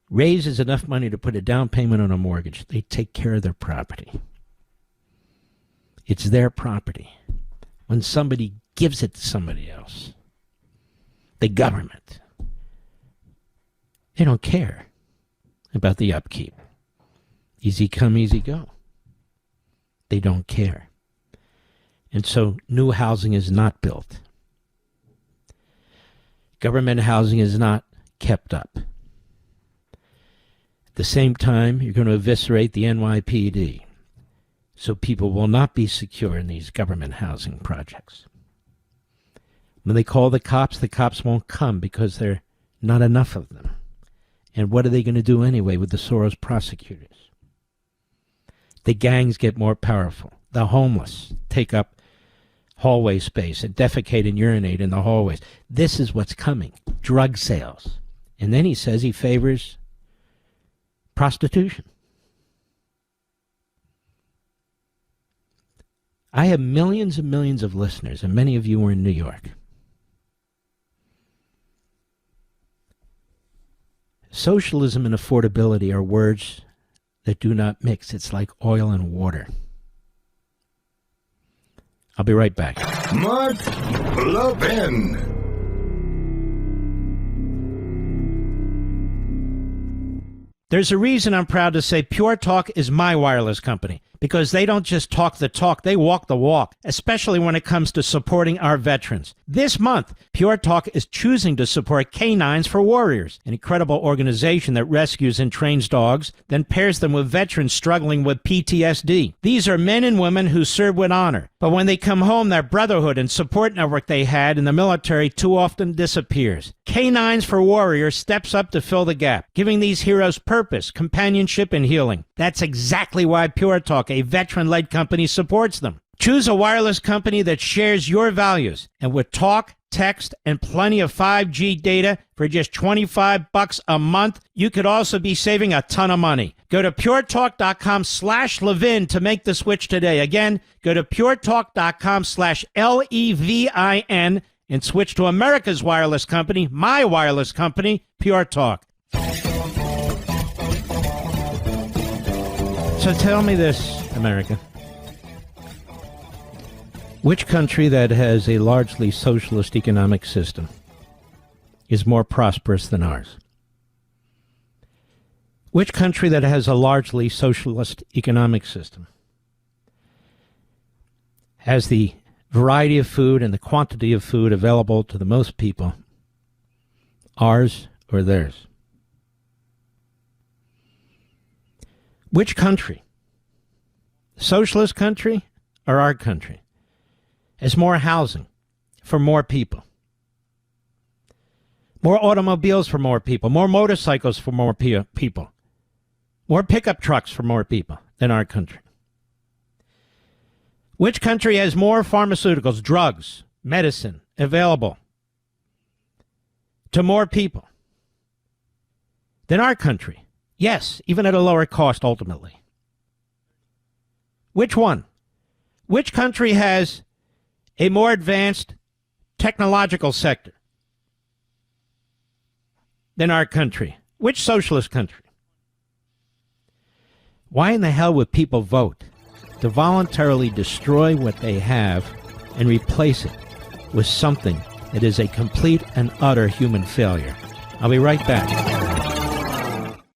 raises enough money to put a down payment on a mortgage, they take care of their property. It's their property. When somebody gives it to somebody else, the government, they don't care about the upkeep. Easy come, easy go. They don't care. And so new housing is not built. Government housing is not kept up. At the same time, you're going to eviscerate the NYPD. So people will not be secure in these government housing projects. When they call the cops won't come because there are not enough of them. And what are they going to do anyway with the Soros prosecutors? The gangs get more powerful. The homeless take up hallway space and defecate and urinate in the hallways. This is what's coming. Drug sales. And then he says he favors prostitution. I have millions and millions of listeners, and many of you are in New York. Socialism and affordability are words that do not mix. It's like oil and water. I'll be right back. Mark Levin. There's a reason I'm proud to say Pure Talk is my wireless company, because they don't just talk the talk, they walk the walk, especially when it comes to supporting our veterans. This month, Pure Talk is choosing to support Canines for Warriors, an incredible organization that rescues and trains dogs, then pairs them with veterans struggling with PTSD. These are men and women who serve with honor, but when they come home, that brotherhood and support network they had in the military too often disappears. Canines for Warriors steps up to fill the gap, giving these heroes purpose, companionship, and healing. That's exactly why Pure Talk, a veteran-led company, supports them. Choose a wireless company that shares your values, and with talk, text, and plenty of 5G data for just $25 a month, you could also be saving a ton of money. Go to puretalk.com/Levin to make the switch today. Again, go to puretalk.com/LEVIN and switch to America's wireless company, my wireless company, Pure Talk. So tell me this, America. Which country that has a largely socialist economic system is more prosperous than ours? Which country that has a largely socialist economic system has the variety of food and the quantity of food available to the most people, ours or theirs? Which country, socialist country or our country, has more housing for more people, more automobiles for more people, more motorcycles for more people, more pickup trucks for more people than our country? Which country has more pharmaceuticals, drugs, medicine available to more people than our country? Yes, even at a lower cost ultimately. Which one? Which country has a more advanced technological sector than our country? Which socialist country? Why in the hell would people vote to voluntarily destroy what they have and replace it with something that is a complete and utter human failure? I'll be right back.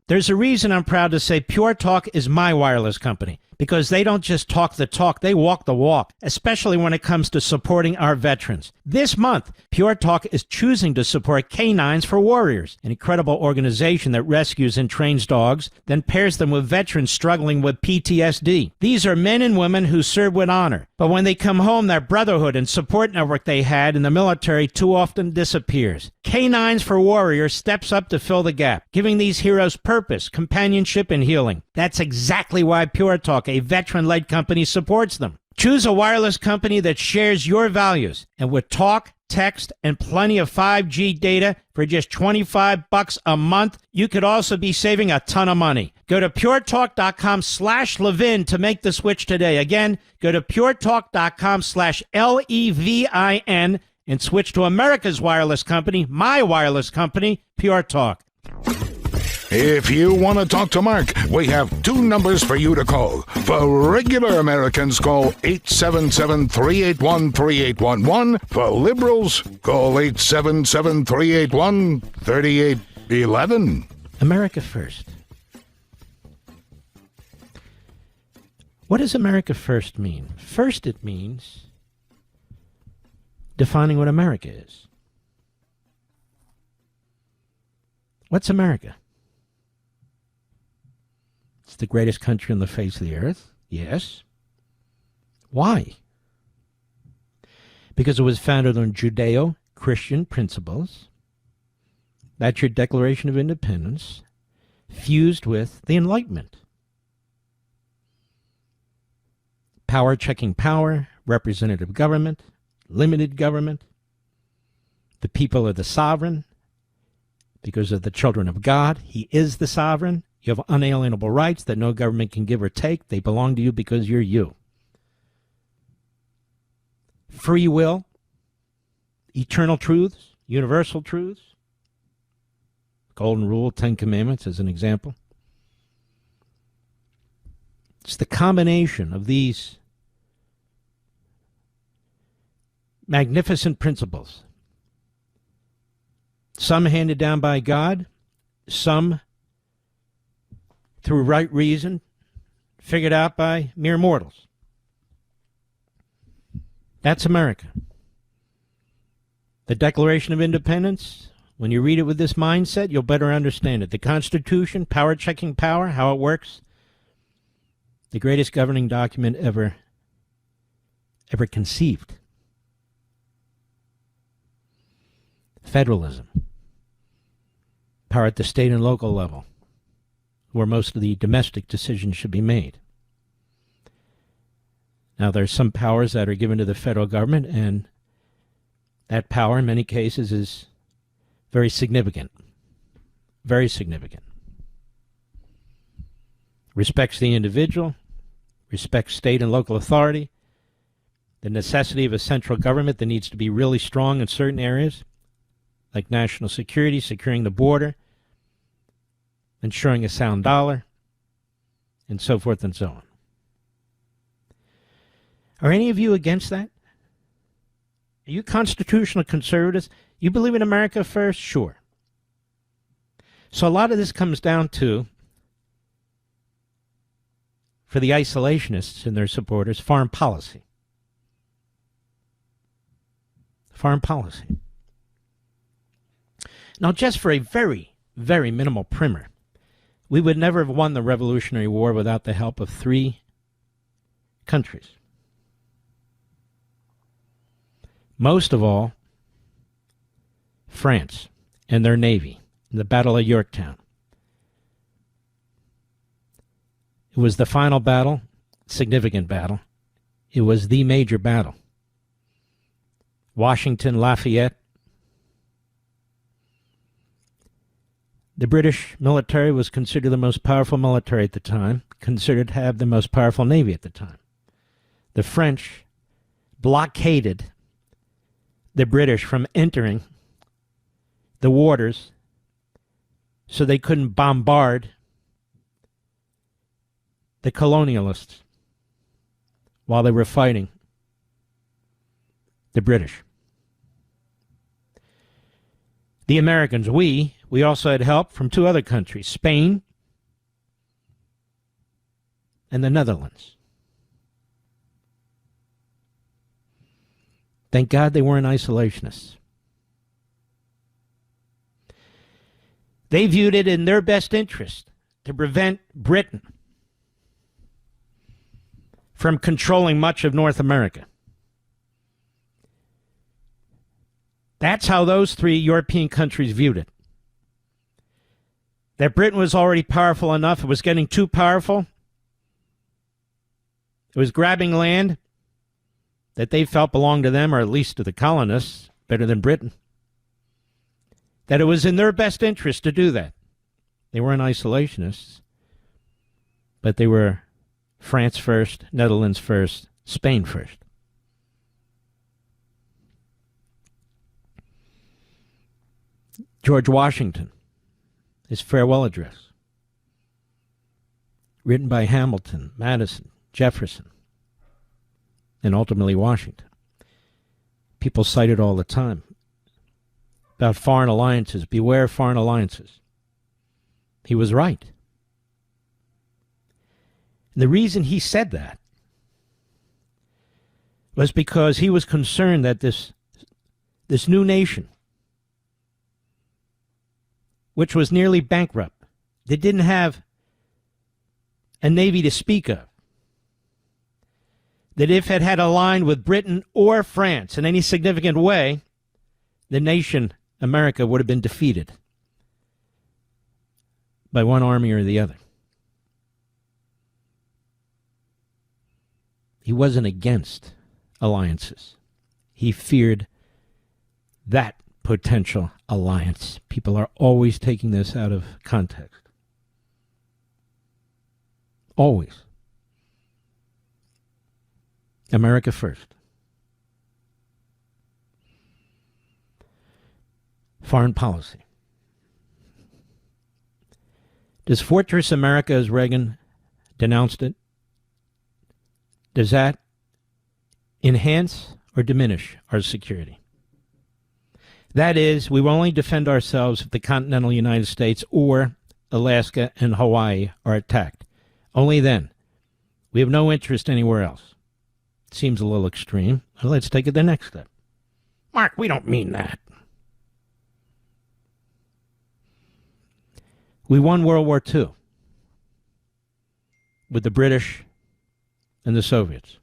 There's a reason I'm proud to say Pure Talk is my wireless company, because they don't just talk the talk, they walk the walk, especially when it comes to supporting our veterans. This month, Pure Talk is choosing to support Canines for Warriors, an incredible organization that rescues and trains dogs, then pairs them with veterans struggling with PTSD. These are men and women who serve with honor, but when they come home, that brotherhood and support network they had in the military too often disappears. Canines for Warriors steps up to fill the gap, giving these heroes purpose, companionship, and healing. That's exactly why Pure Talk, a veteran-led company, supports them. Choose a wireless company that shares your values, and with talk, text, and plenty of 5G data for just $25 a month, you could also be saving a ton of money. Go to puretalk.com/Levin to make the switch today. Again, go to puretalk.com/LEVIN and switch to America's wireless company, my wireless company, Pure Talk. If you want to talk to Mark, we have two numbers for you to call. For regular Americans, call 877-381-3811. For liberals, call 877-381-3811. America first. What does America first mean? First, it means defining what America is. What's America? It's the greatest country on the face of the earth. Yes. Why? Because it was founded on Judeo-Christian principles. That's your Declaration of Independence, fused with the Enlightenment. Power checking power, representative government, limited government. The people are the sovereign because of the children of God. He is the sovereign. You have unalienable rights that no government can give or take. They belong to you because you're you. Free will, eternal truths, universal truths, Golden Rule, Ten Commandments as an example. It's the combination of these magnificent principles, some handed down by God, some through right reason, figured out by mere mortals. That's America. The Declaration of Independence, when you read it with this mindset, you'll better understand it. The Constitution, power checking power, how it works, the greatest governing document ever conceived. Federalism, power at the state and local level, where most of the domestic decisions should be made. Now, there's some powers that are given to the federal government, and that power, in many cases, is very significant. Very significant. Respects the individual, respects state and local authority, the necessity of a central government that needs to be really strong in certain areas, like national security, securing the border, ensuring a sound dollar, and so forth and so on. Are any of you against that? Are you constitutional conservatives? You believe in America first? Sure. So a lot of this comes down to, for the isolationists and their supporters, foreign policy. Foreign policy. Now, just for a very, very minimal primer, we would never have won the Revolutionary War without the help of three countries. Most of all, France and their navy in the Battle of Yorktown. It was the final battle, significant battle. It was the major battle. Washington, Lafayette. The British military was considered the most powerful military at the time, considered to have the most powerful navy at the time. The French blockaded the British from entering the waters so they couldn't bombard the colonialists while they were fighting the British. The Americans, we also had help from two other countries, Spain and the Netherlands. Thank God they weren't isolationists. They viewed it in their best interest to prevent Britain from controlling much of North America. That's how those three European countries viewed it. That Britain was already powerful enough, it was getting too powerful. It was grabbing land that they felt belonged to them, or at least to the colonists, better than Britain. That it was in their best interest to do that. They weren't isolationists, but they were France first, Netherlands first, Spain first. George Washington, his farewell address, written by Hamilton, Madison, Jefferson, and ultimately Washington. People cite it all the time about foreign alliances. Beware foreign alliances. He was right. And the reason he said that was because he was concerned that this new nation, which was nearly bankrupt, that didn't have a navy to speak of, that if it had aligned with Britain or France in any significant way, the nation, America, would have been defeated by one army or the other. He wasn't against alliances. He feared that potential alliance. People are always taking this out of context. Always. America first. Foreign policy. Does Fortress America, as Reagan denounced it, does that enhance or diminish our security? That is, we will only defend ourselves if the continental United States or Alaska and Hawaii are attacked. Only then. We have no interest anywhere else. Seems a little extreme. Well, let's take it the next step. Mark, we don't mean that. We won World War II with the British and the Soviets.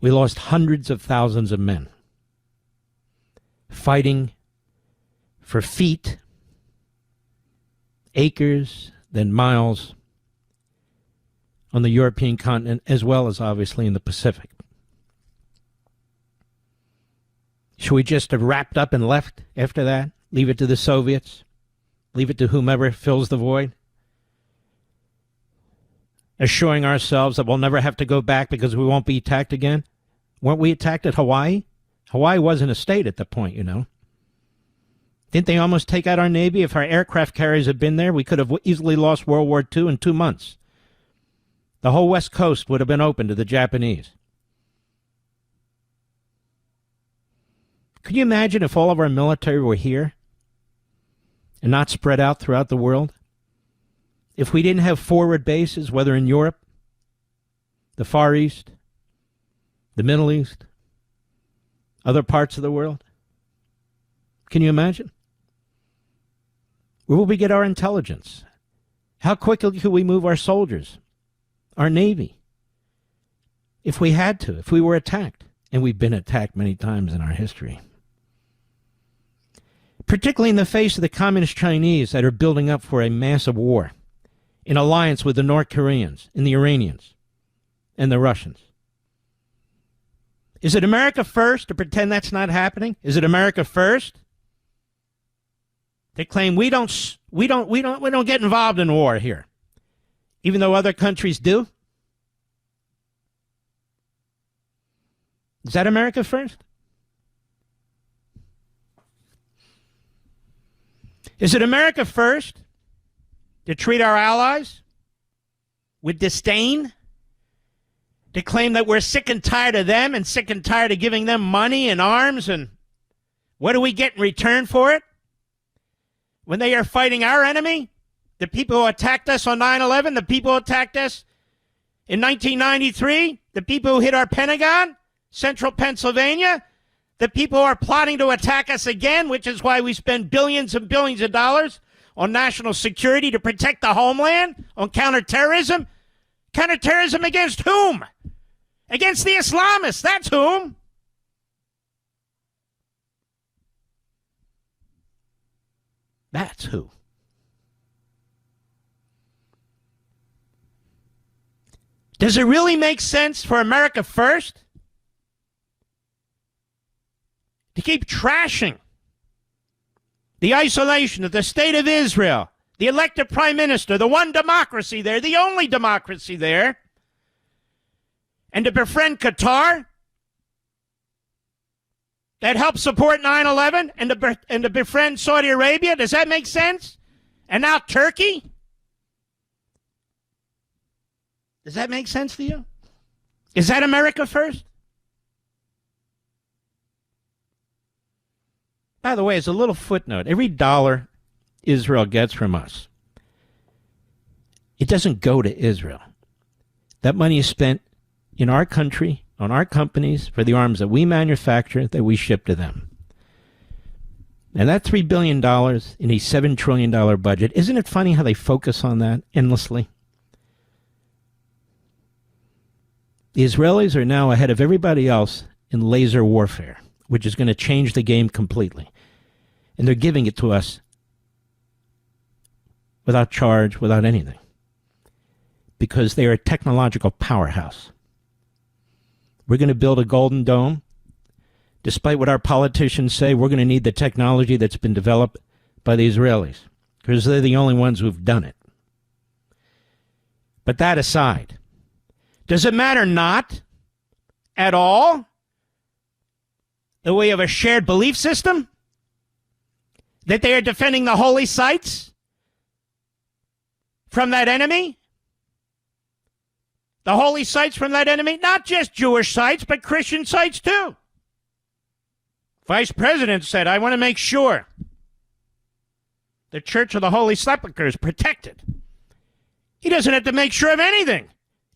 We lost hundreds of thousands of men fighting for feet, acres, then miles on the European continent, as well as obviously in the Pacific. Should we just have wrapped up and left after that? Leave it to the Soviets? Leave it to whomever fills the void? Assuring ourselves that we'll never have to go back because we won't be attacked again? Weren't we attacked at Hawaii? Hawaii wasn't a state at that point, you know. Didn't they almost take out our Navy? If our aircraft carriers had been there, we could have easily lost World War II in 2 months. The whole West Coast would have been open to the Japanese. Could you imagine if all of our military were here and not spread out throughout the world? If we didn't have forward bases, whether in Europe, the Far East, the Middle East, other parts of the world? Can you imagine? Where will we get our intelligence? How quickly could we move our soldiers, our Navy, if we had to, if we were attacked? And we've been attacked many times in our history. Particularly in the face of the communist Chinese that are building up for a massive war in alliance with the North Koreans and the Iranians and the Russians. Is it America first to pretend that's not happening? Is it America first to claim we don't get involved in war here, even though other countries do? Is that America first? Is it America first to treat our allies with disdain? To claim that we're sick and tired of them and sick and tired of giving them money and arms, and what do we get in return for it? When they are fighting our enemy, the people who attacked us on 9/11, the people who attacked us in 1993, the people who hit our Pentagon, central Pennsylvania, the people who are plotting to attack us again, which is why we spend billions and billions of dollars on national security to protect the homeland, on counterterrorism. Counterterrorism against whom? Against the Islamists, that's whom. That's who. Does it really make sense for America first to keep trashing the isolation of the state of Israel, the elected prime minister, the one democracy there, the only democracy there, and to befriend Qatar that helped support 9/11 and to befriend Saudi Arabia? Does that make sense? And now Turkey? Does that make sense to you? Is that America first? By the way, as a little footnote, every dollar Israel gets from us, it doesn't go to Israel. That money is spent in our country, on our companies, for the arms that we manufacture, that we ship to them. And that $3 billion in a $7 trillion budget, isn't it funny how they focus on that endlessly? The Israelis are now ahead of everybody else in laser warfare, which is going to change the game completely. And they're giving it to us without charge, without anything, because they are a technological powerhouse. We're going to build a golden dome. Despite what our politicians say, we're going to need the technology that's been developed by the Israelis, because they're the only ones who've done it. But that aside, does it matter not at all that we have a shared belief system? That they are defending the holy sites from that enemy? The holy sites from that enemy? Not just Jewish sites, but Christian sites too. Vice President said, I want to make sure the Church of the Holy Sepulchre is protected. He doesn't have to make sure of anything.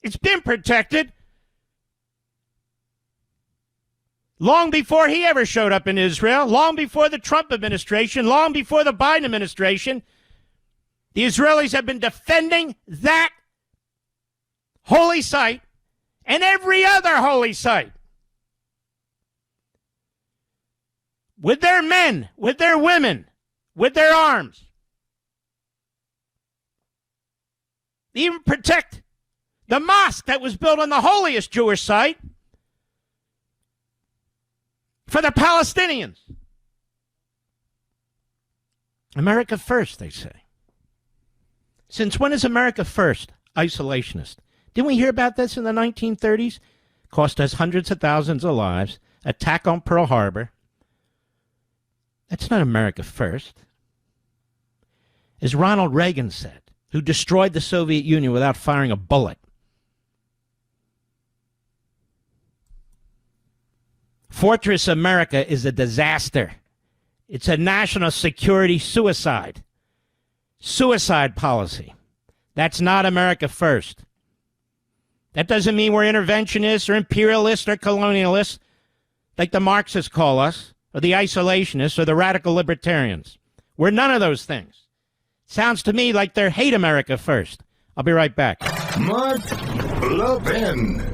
It's been protected long before he ever showed up in Israel, long before the Trump administration, long before the Biden administration. The Israelis have been defending that holy site and every other holy site with their men, with their women, with their arms. They even protect the mosque that was built on the holiest Jewish site for the Palestinians. America first, they say. Since when is America first isolationist? Didn't we hear about this in the 1930s? Cost us hundreds of thousands of lives. Attack on Pearl Harbor. That's not America first. As Ronald Reagan said, who destroyed the Soviet Union without firing a bullet. Fortress America is a disaster. It's a national security suicide. Suicide policy. That's not America first. That doesn't mean we're interventionists or imperialists or colonialists, like the Marxists call us, or the isolationists or the radical libertarians. We're none of those things. Sounds to me like they hate America first. I'll be right back. Mark Levin.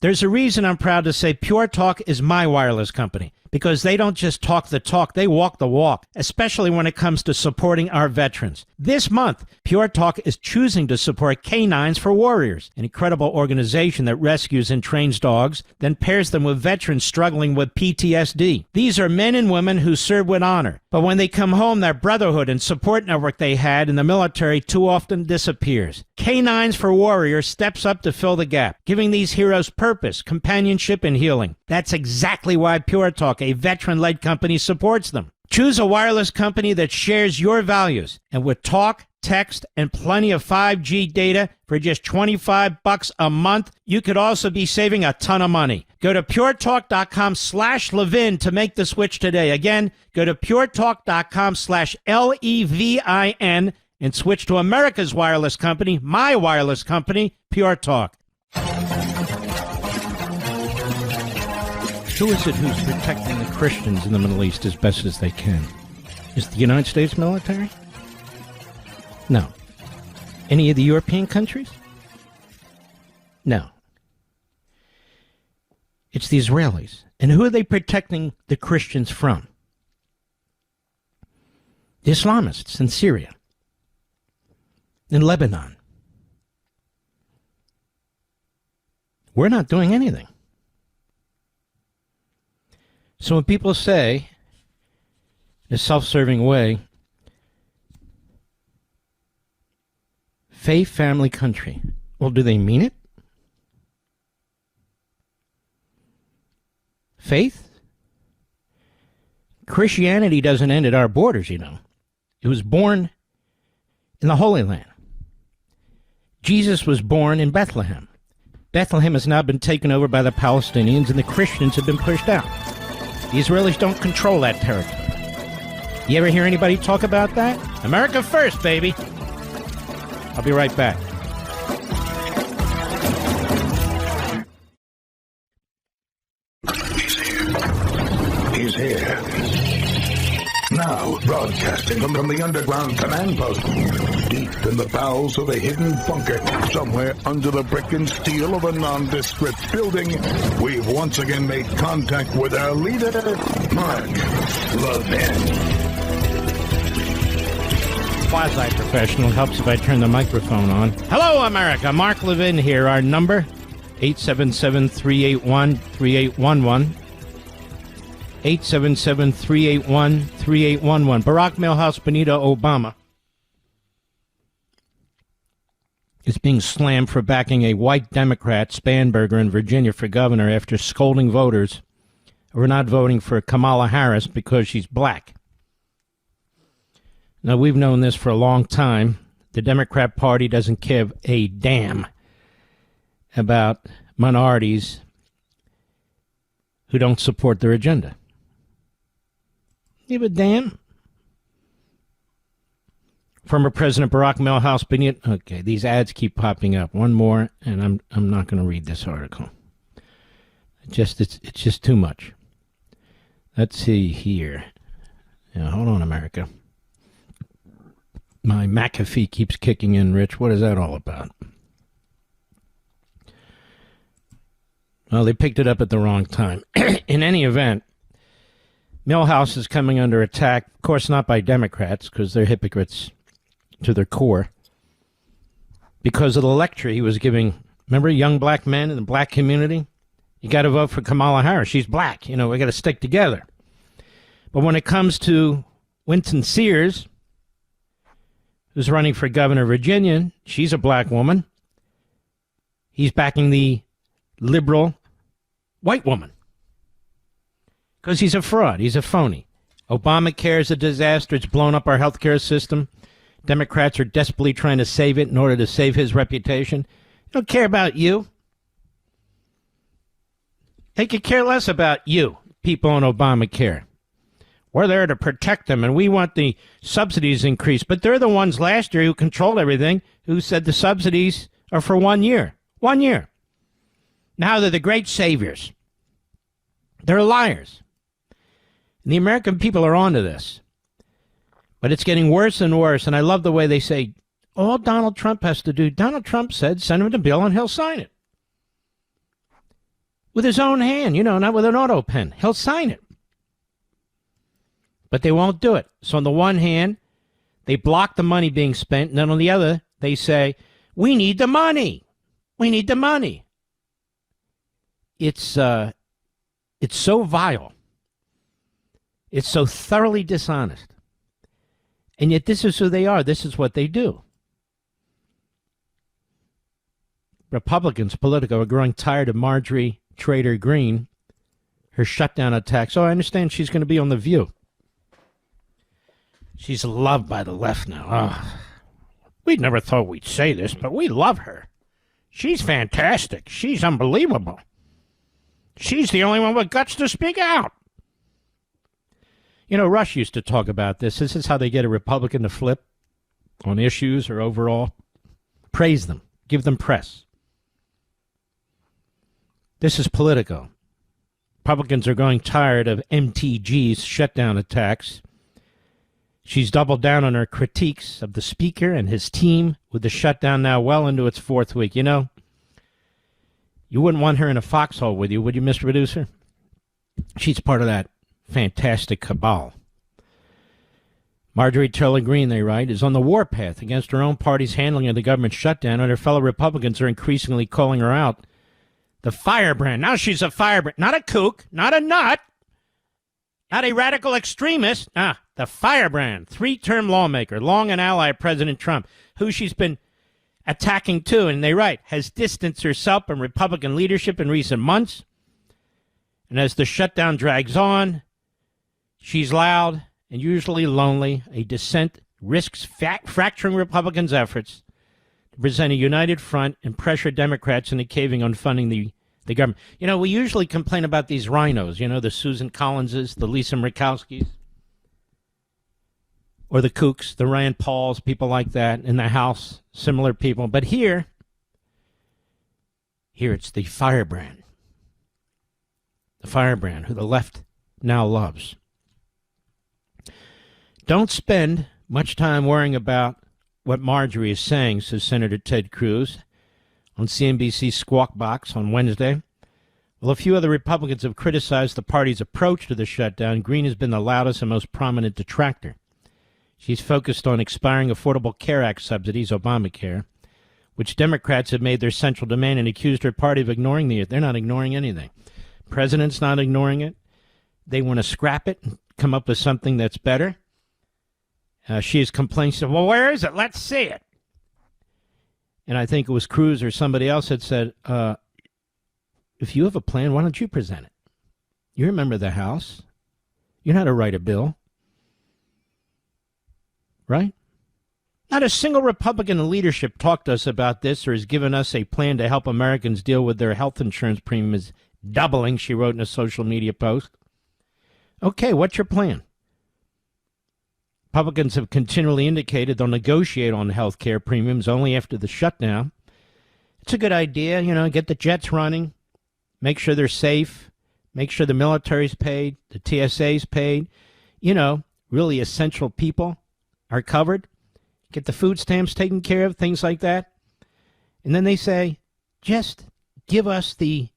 There's a reason I'm proud to say Pure Talk is my wireless company, because they don't just talk the talk, they walk the walk, especially when it comes to supporting our veterans. This month, Pure Talk is choosing to support Canines for Warriors, an incredible organization that rescues and trains dogs, then pairs them with veterans struggling with PTSD. These are men and women who serve with honor, but when they come home, their brotherhood and support network they had in the military too often disappears. Canines for Warriors steps up to fill the gap, giving these heroes purpose, companionship, and healing. That's exactly why Pure Talk, a veteran-led company, supports them. Choose a wireless company that shares your values, and with talk, text, and plenty of 5G data for just $25 a month, you could also be saving a ton of money. Go to puretalk.com/Levin to make the switch today. Again, go to puretalk.com/LEVIN and switch to America's wireless company, my wireless company, Pure Talk. Who is it who's protecting the Christians in the Middle East as best as they can? Is it the United States military? No. Any of the European countries? No. It's the Israelis. And who are they protecting the Christians from? The Islamists in Syria, in Lebanon. We're not doing anything. So when people say, in a self-serving way, faith, family, country, well, do they mean it? Faith? Christianity doesn't end at our borders, you know. It was born in the Holy Land. Jesus was born in Bethlehem. Bethlehem has now been taken over by the Palestinians, and the Christians have been pushed out. The Israelis don't control that territory. You ever hear anybody talk about that? America first, baby. I'll be right back. He's here. Now, broadcasting from the underground command post, deep in the bowels of a hidden bunker, somewhere under the brick and steel of a nondescript building, we've once again made contact with our leader, Mark Levin. Quasi-professional. Helps if I turn the microphone on. Hello, America. Mark Levin here. Our number, 877-381-3811. 877-381-3811. Barack Milhouse Benito Obama is being slammed for backing a white Democrat, Spanberger, in Virginia for governor after scolding voters who are not voting for Kamala Harris because she's black. Now, we've known this for a long time. The Democrat Party doesn't give a damn about minorities who don't support their agenda. Give a damn. Former President Barack Milhouse Bennett. Okay, these ads keep popping up. One more, and I'm not going to read this article. It's just too much. Let's see here. Yeah, hold on, America. My McAfee keeps kicking in, Rich. What is that all about? Well, they picked it up at the wrong time. In any event, Milhouse is coming under attack, of course not by Democrats, because they're hypocrites to their core, because of the lecture he was giving. Remember, young black men in the black community? You got to vote for Kamala Harris. She's black. You know, we got to stick together. But when it comes to Winston Sears, who's running for governor of Virginia, she's a black woman. He's backing the liberal white woman because he's a fraud. He's a phony. Obamacare is a disaster. It's blown up our healthcare system. Democrats are desperately trying to save it in order to save his reputation. They don't care about you. They could care less about you, people on Obamacare. We're there to protect them, and we want the subsidies increased. But they're the ones last year who controlled everything, who said the subsidies are for 1 year. 1 year. Now they're the great saviors. They're liars. And the American people are onto this. But it's getting worse and worse, and I love the way they say, all Donald Trump has to do, Donald Trump said, send him the bill and he'll sign it. With his own hand, you know, not with an auto pen. He'll sign it. But they won't do it. So on the one hand, they block the money being spent, and then on the other, they say, we need the money. We need the money. It's so vile. It's so thoroughly dishonest. And yet this is who they are. This is what they do. Republicans, Politico, are growing tired of Marjorie Taylor Greene, her shutdown attacks. So I understand she's going to be on The View. She's loved by the left now. Oh, we never thought we'd say this, but we love her. She's fantastic. She's unbelievable. She's the only one with guts to speak out. You know, Rush used to talk about this. This is how they get a Republican to flip on issues or overall. Praise them. Give them press. This is Politico. Republicans are growing tired of MTG's shutdown attacks. She's doubled down on her critiques of the speaker and his team, with the shutdown now well into its fourth week. You know, you wouldn't want her in a foxhole with you, would you, Mr. Producer? She's part of that fantastic cabal. Marjorie Taylor Greene, they write, is on the warpath against her own party's handling of the government shutdown, and her fellow Republicans are increasingly calling her out the firebrand. Now she's a firebrand. Not a kook, not a nut, not a radical extremist. The firebrand, three-term lawmaker, long an ally of President Trump, who she's been attacking too, and they write, has distanced herself from Republican leadership in recent months. And as the shutdown drags on, she's loud and usually lonely. A dissent risks fracturing Republicans' efforts to present a united front and pressure Democrats into caving on funding the government. You know, we usually complain about these rhinos, you know, the Susan Collinses, the Lisa Murkowskis, or the kooks, the Rand Pauls, people like that in the House, similar people. But here it's the firebrand. The firebrand who the left now loves. Don't spend much time worrying about what Marjorie is saying, says Senator Ted Cruz on CNBC's Squawk Box on Wednesday. Well, a few other Republicans have criticized the party's approach to the shutdown. Greene has been the loudest and most prominent detractor. She's focused on expiring Affordable Care Act subsidies, Obamacare, which Democrats have made their central demand, and accused her party of ignoring They're not ignoring anything. President's not ignoring it. They want to scrap it and come up with something that's better. She has complained, said, well, where is it? Let's see it. And I think it was Cruz or somebody else had said, if you have a plan, why don't you present it? You remember the House. You know how to write a bill. right? Not a single Republican in leadership talked to us about this or has given us a plan to help Americans deal with their health insurance premiums doubling, she wrote in a social media post. Okay, what's your plan? Republicans have continually indicated they'll negotiate on health care premiums only after the shutdown. It's a good idea, get the jets running, make sure they're safe, make sure the military's paid, the TSA's paid, really essential people are covered. Get the food stamps taken care of, things like that. And then they say, just give us the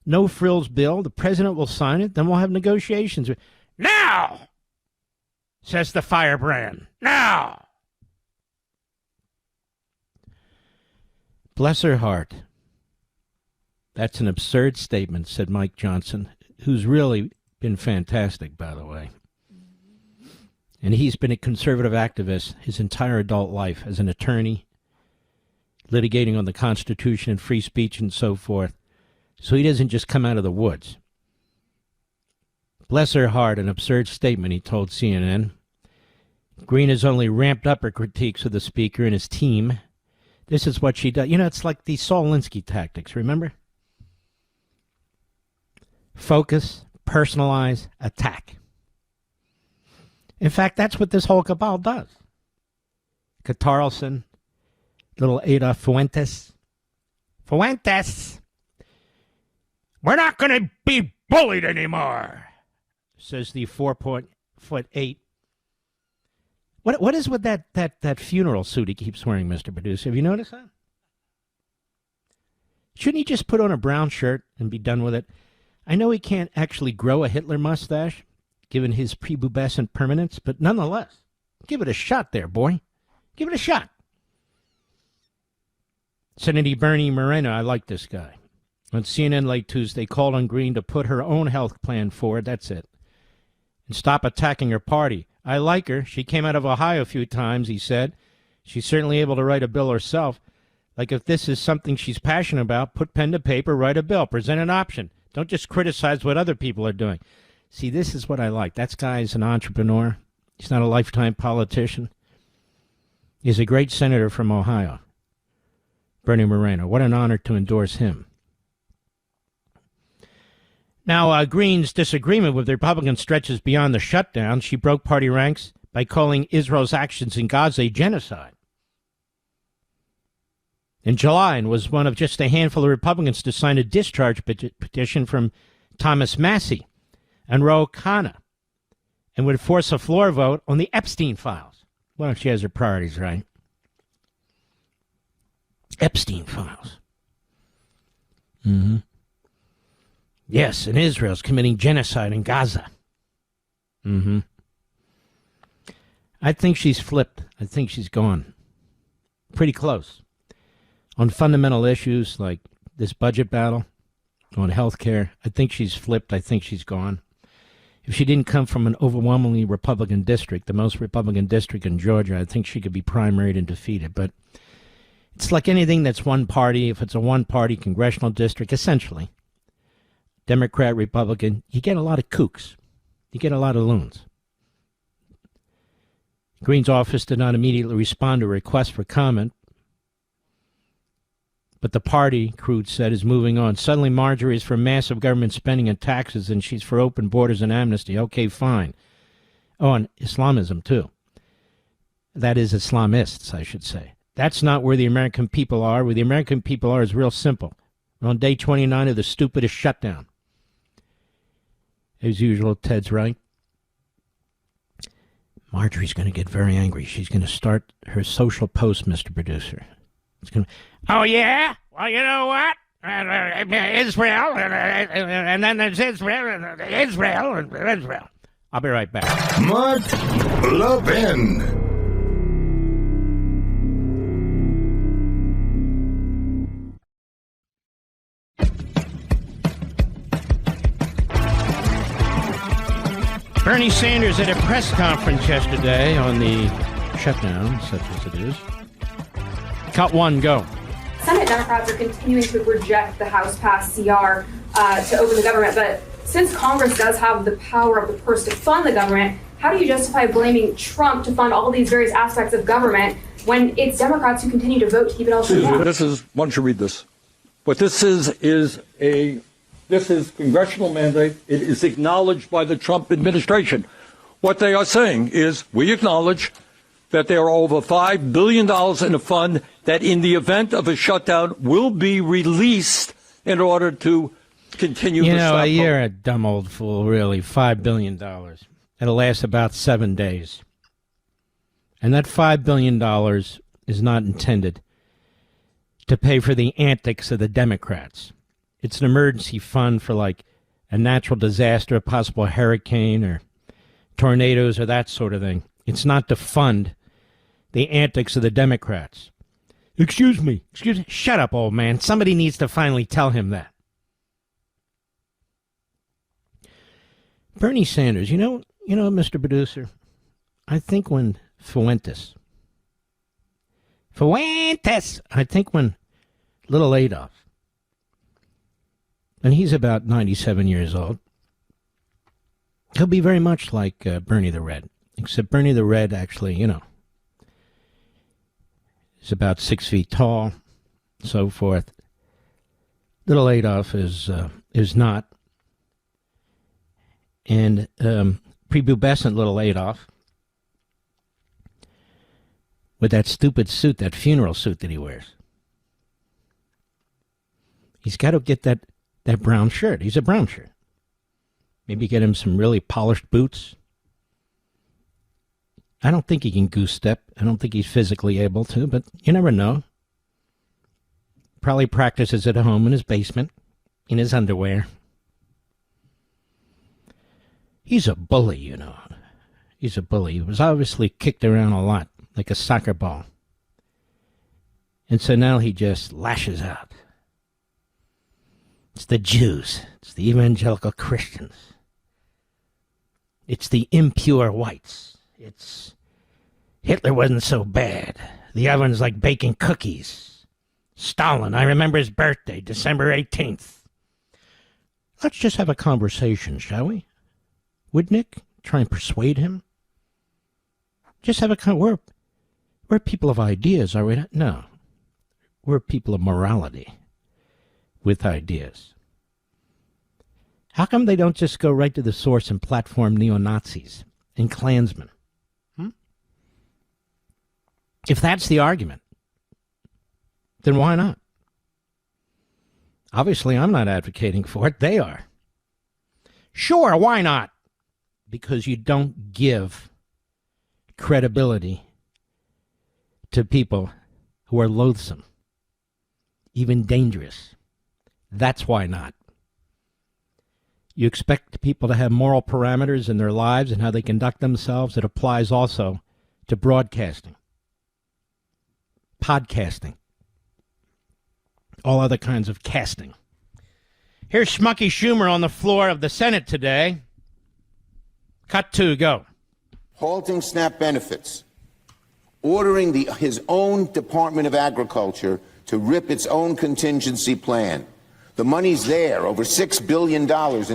no-frills bill. The president will sign it. Then we'll have negotiations. Now, says the firebrand. Now. Bless her heart. That's an absurd statement, said Mike Johnson, who's really been fantastic, by the way. And he's been a conservative activist his entire adult life as an attorney, litigating on the Constitution and free speech and so forth. So he doesn't just come out of the woods. Bless her heart, an absurd statement, he told CNN. Green has only ramped up her critiques of the speaker and his team. This is what she does. It's like the Saul Alinsky tactics, remember? Focus, personalize, attack. In fact, that's what this whole cabal does. Catarlson, little Ada Fuentes. Fuentes! We're not going to be bullied anymore, says the 4'8". What is with that funeral suit he keeps wearing, Mr. Producer? Have you noticed that? Shouldn't he just put on a brown shirt and be done with it? I know he can't actually grow a Hitler mustache, given his prepubescent permanence, but nonetheless, give it a shot there, boy. Give it a shot. Senator Bernie Moreno, I like this guy. On CNN late Tuesday, called on Green to put her own health plan forward, that's it, and stop attacking her party. I like her. She came out of Ohio a few times, he said. She's certainly able to write a bill herself. Like if this is something she's passionate about, put pen to paper, write a bill, present an option. Don't just criticize what other people are doing. See, this is what I like. That guy's an entrepreneur. He's not a lifetime politician. He's a great senator from Ohio. Bernie Moreno. What an honor to endorse him. Now, Green's disagreement with the Republicans stretches beyond the shutdown. She broke party ranks by calling Israel's actions in Gaza a genocide. In July, and was one of just a handful of Republicans to sign a discharge petition from Thomas Massie and Ro Khanna, and would force a floor vote on the Epstein files. Well, she has her priorities right. Epstein files. Mm-hmm. Yes, and Israel's committing genocide in Gaza. Mm-hmm. I think she's flipped. I think she's gone. Pretty close. On fundamental issues like this budget battle, on health care, I think she's flipped. I think she's gone. If she didn't come from an overwhelmingly Republican district, the most Republican district in Georgia, I think she could be primaried and defeated. But it's like anything that's one party. If it's a one-party congressional district, essentially, Democrat, Republican, you get a lot of kooks. You get a lot of loons. Green's office did not immediately respond to a request for comment, but the party, Crude said, is moving on. Suddenly Marjorie is for massive government spending and taxes, and she's for open borders and amnesty. Okay, fine. Oh, and Islamism, too. That is Islamists, I should say. That's not where the American people are. Where the American people are is real simple. We're on day 29 of the stupidest shutdown. As usual, Ted's right. Marjorie's going to get very angry. She's going to start her social post, Mr. Producer. It's going to, oh, yeah? Well, you know what? Israel, and then there's Israel. I'll be right back. Mark Levin. Bernie Sanders at a press conference yesterday on the shutdown, such as it is. Cut one, go. Senate Democrats are continuing to reject the House-passed CR to open the government, but since Congress does have the power of the purse to fund the government, how do you justify blaming Trump to fund all these various aspects of government when it's Democrats who continue to vote to keep it all shut down? This is, why don't you read this? What this is congressional mandate. It is acknowledged by the Trump administration. What they are saying is, we acknowledge that there are over $5 billion in a fund that in the event of a shutdown will be released in order to continue the stop. You're a dumb old fool, really. $5 billion. It'll last about 7 days. And that $5 billion is not intended to pay for the antics of the Democrats. It's an emergency fund for, like, a natural disaster, a possible hurricane or tornadoes or that sort of thing. It's not to fund the antics of the Democrats. Excuse me. Shut up, old man. Somebody needs to finally tell him that. Bernie Sanders, you know, Mr. Producer, I think when Fuentes, I think when little Adolf, and he's about 97 years old, he'll be very much like Bernie the Red, except Bernie the Red actually, is about 6 feet tall, so forth. Little Adolf is not. And prepubescent little Adolf, with that stupid suit, that funeral suit that he wears, he's got to get that brown shirt. He's a brown shirt. Maybe get him some really polished boots. I don't think he can goose step. I don't think he's physically able to, but you never know. Probably practices at home in his basement, in his underwear. He's a bully, He's a bully. He was obviously kicked around a lot, like a soccer ball. And so now he just lashes out. It's the Jews. It's the evangelical Christians. It's the impure whites. It's Hitler wasn't so bad. The oven's like baking cookies. Stalin, I remember his birthday, December 18th. Let's just have a conversation, shall we? Would Nick try and persuade him? Just have a we're people of ideas, are we not? No. We're people of morality with ideas. How come they don't just go right to the source and platform neo-Nazis and Klansmen? If that's the argument, then why not? Obviously, I'm not advocating for it. They are. Sure, why not? Because you don't give credibility to people who are loathsome, even dangerous. That's why not. You expect people to have moral parameters in their lives and how they conduct themselves. It applies also to broadcasting, podcasting, all other kinds of casting. Here's Schmucky Schumer on the floor of the Senate today. Cut 2, go. Halting SNAP benefits, ordering his own Department of Agriculture to rip its own contingency plan. The money's there, over $6 billion in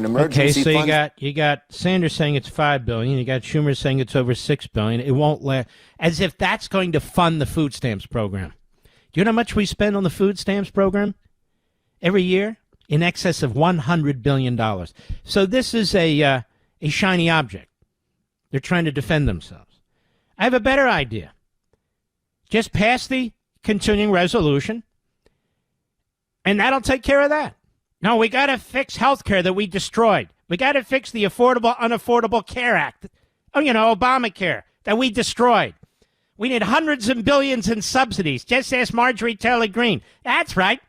emergency funds. Okay, so you got Sanders saying it's $5 billion. You got Schumer saying it's over $6 billion. It won't last, as if that's going to fund the food stamps program. Do you know how much we spend on the food stamps program every year? In excess of $100 billion. So this is a shiny object. They're trying to defend themselves. I have a better idea. Just pass the continuing resolution, and that'll take care of that. No, we got to fix health care that we destroyed. We got to fix the Affordable Unaffordable Care Act. Obamacare that we destroyed. We need hundreds of billions in subsidies. Just ask Marjorie Taylor Greene. That's right.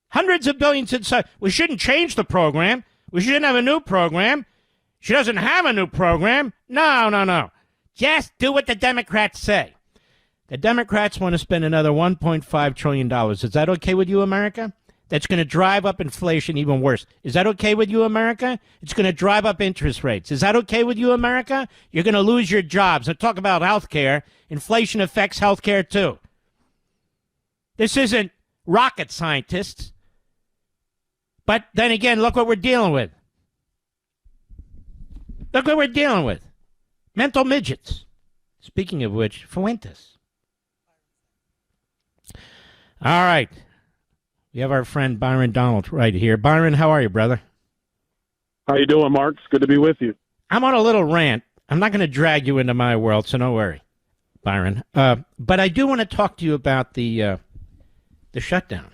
Hundreds of billions in subsidies. We shouldn't change the program. We shouldn't have a new program. She doesn't have a new program. No. Just do what the Democrats say. The Democrats want to spend another $1.5 trillion. Is that okay with you, America? That's going to drive up inflation even worse. Is that okay with you, America? It's going to drive up interest rates. Is that okay with you, America? You're going to lose your jobs. Now talk about health care. Inflation affects health care too. This isn't rocket scientists. But then again, look what we're dealing with. Look what we're dealing with. Mental midgets. Speaking of which, Fuentes. All right. We have our friend Byron Donalds right here. Byron, how are you, brother? How you doing, Mark? It's good to be with you. I'm on a little rant. I'm not going to drag you into my world, so don't worry, Byron. But I do want to talk to you about the shutdown.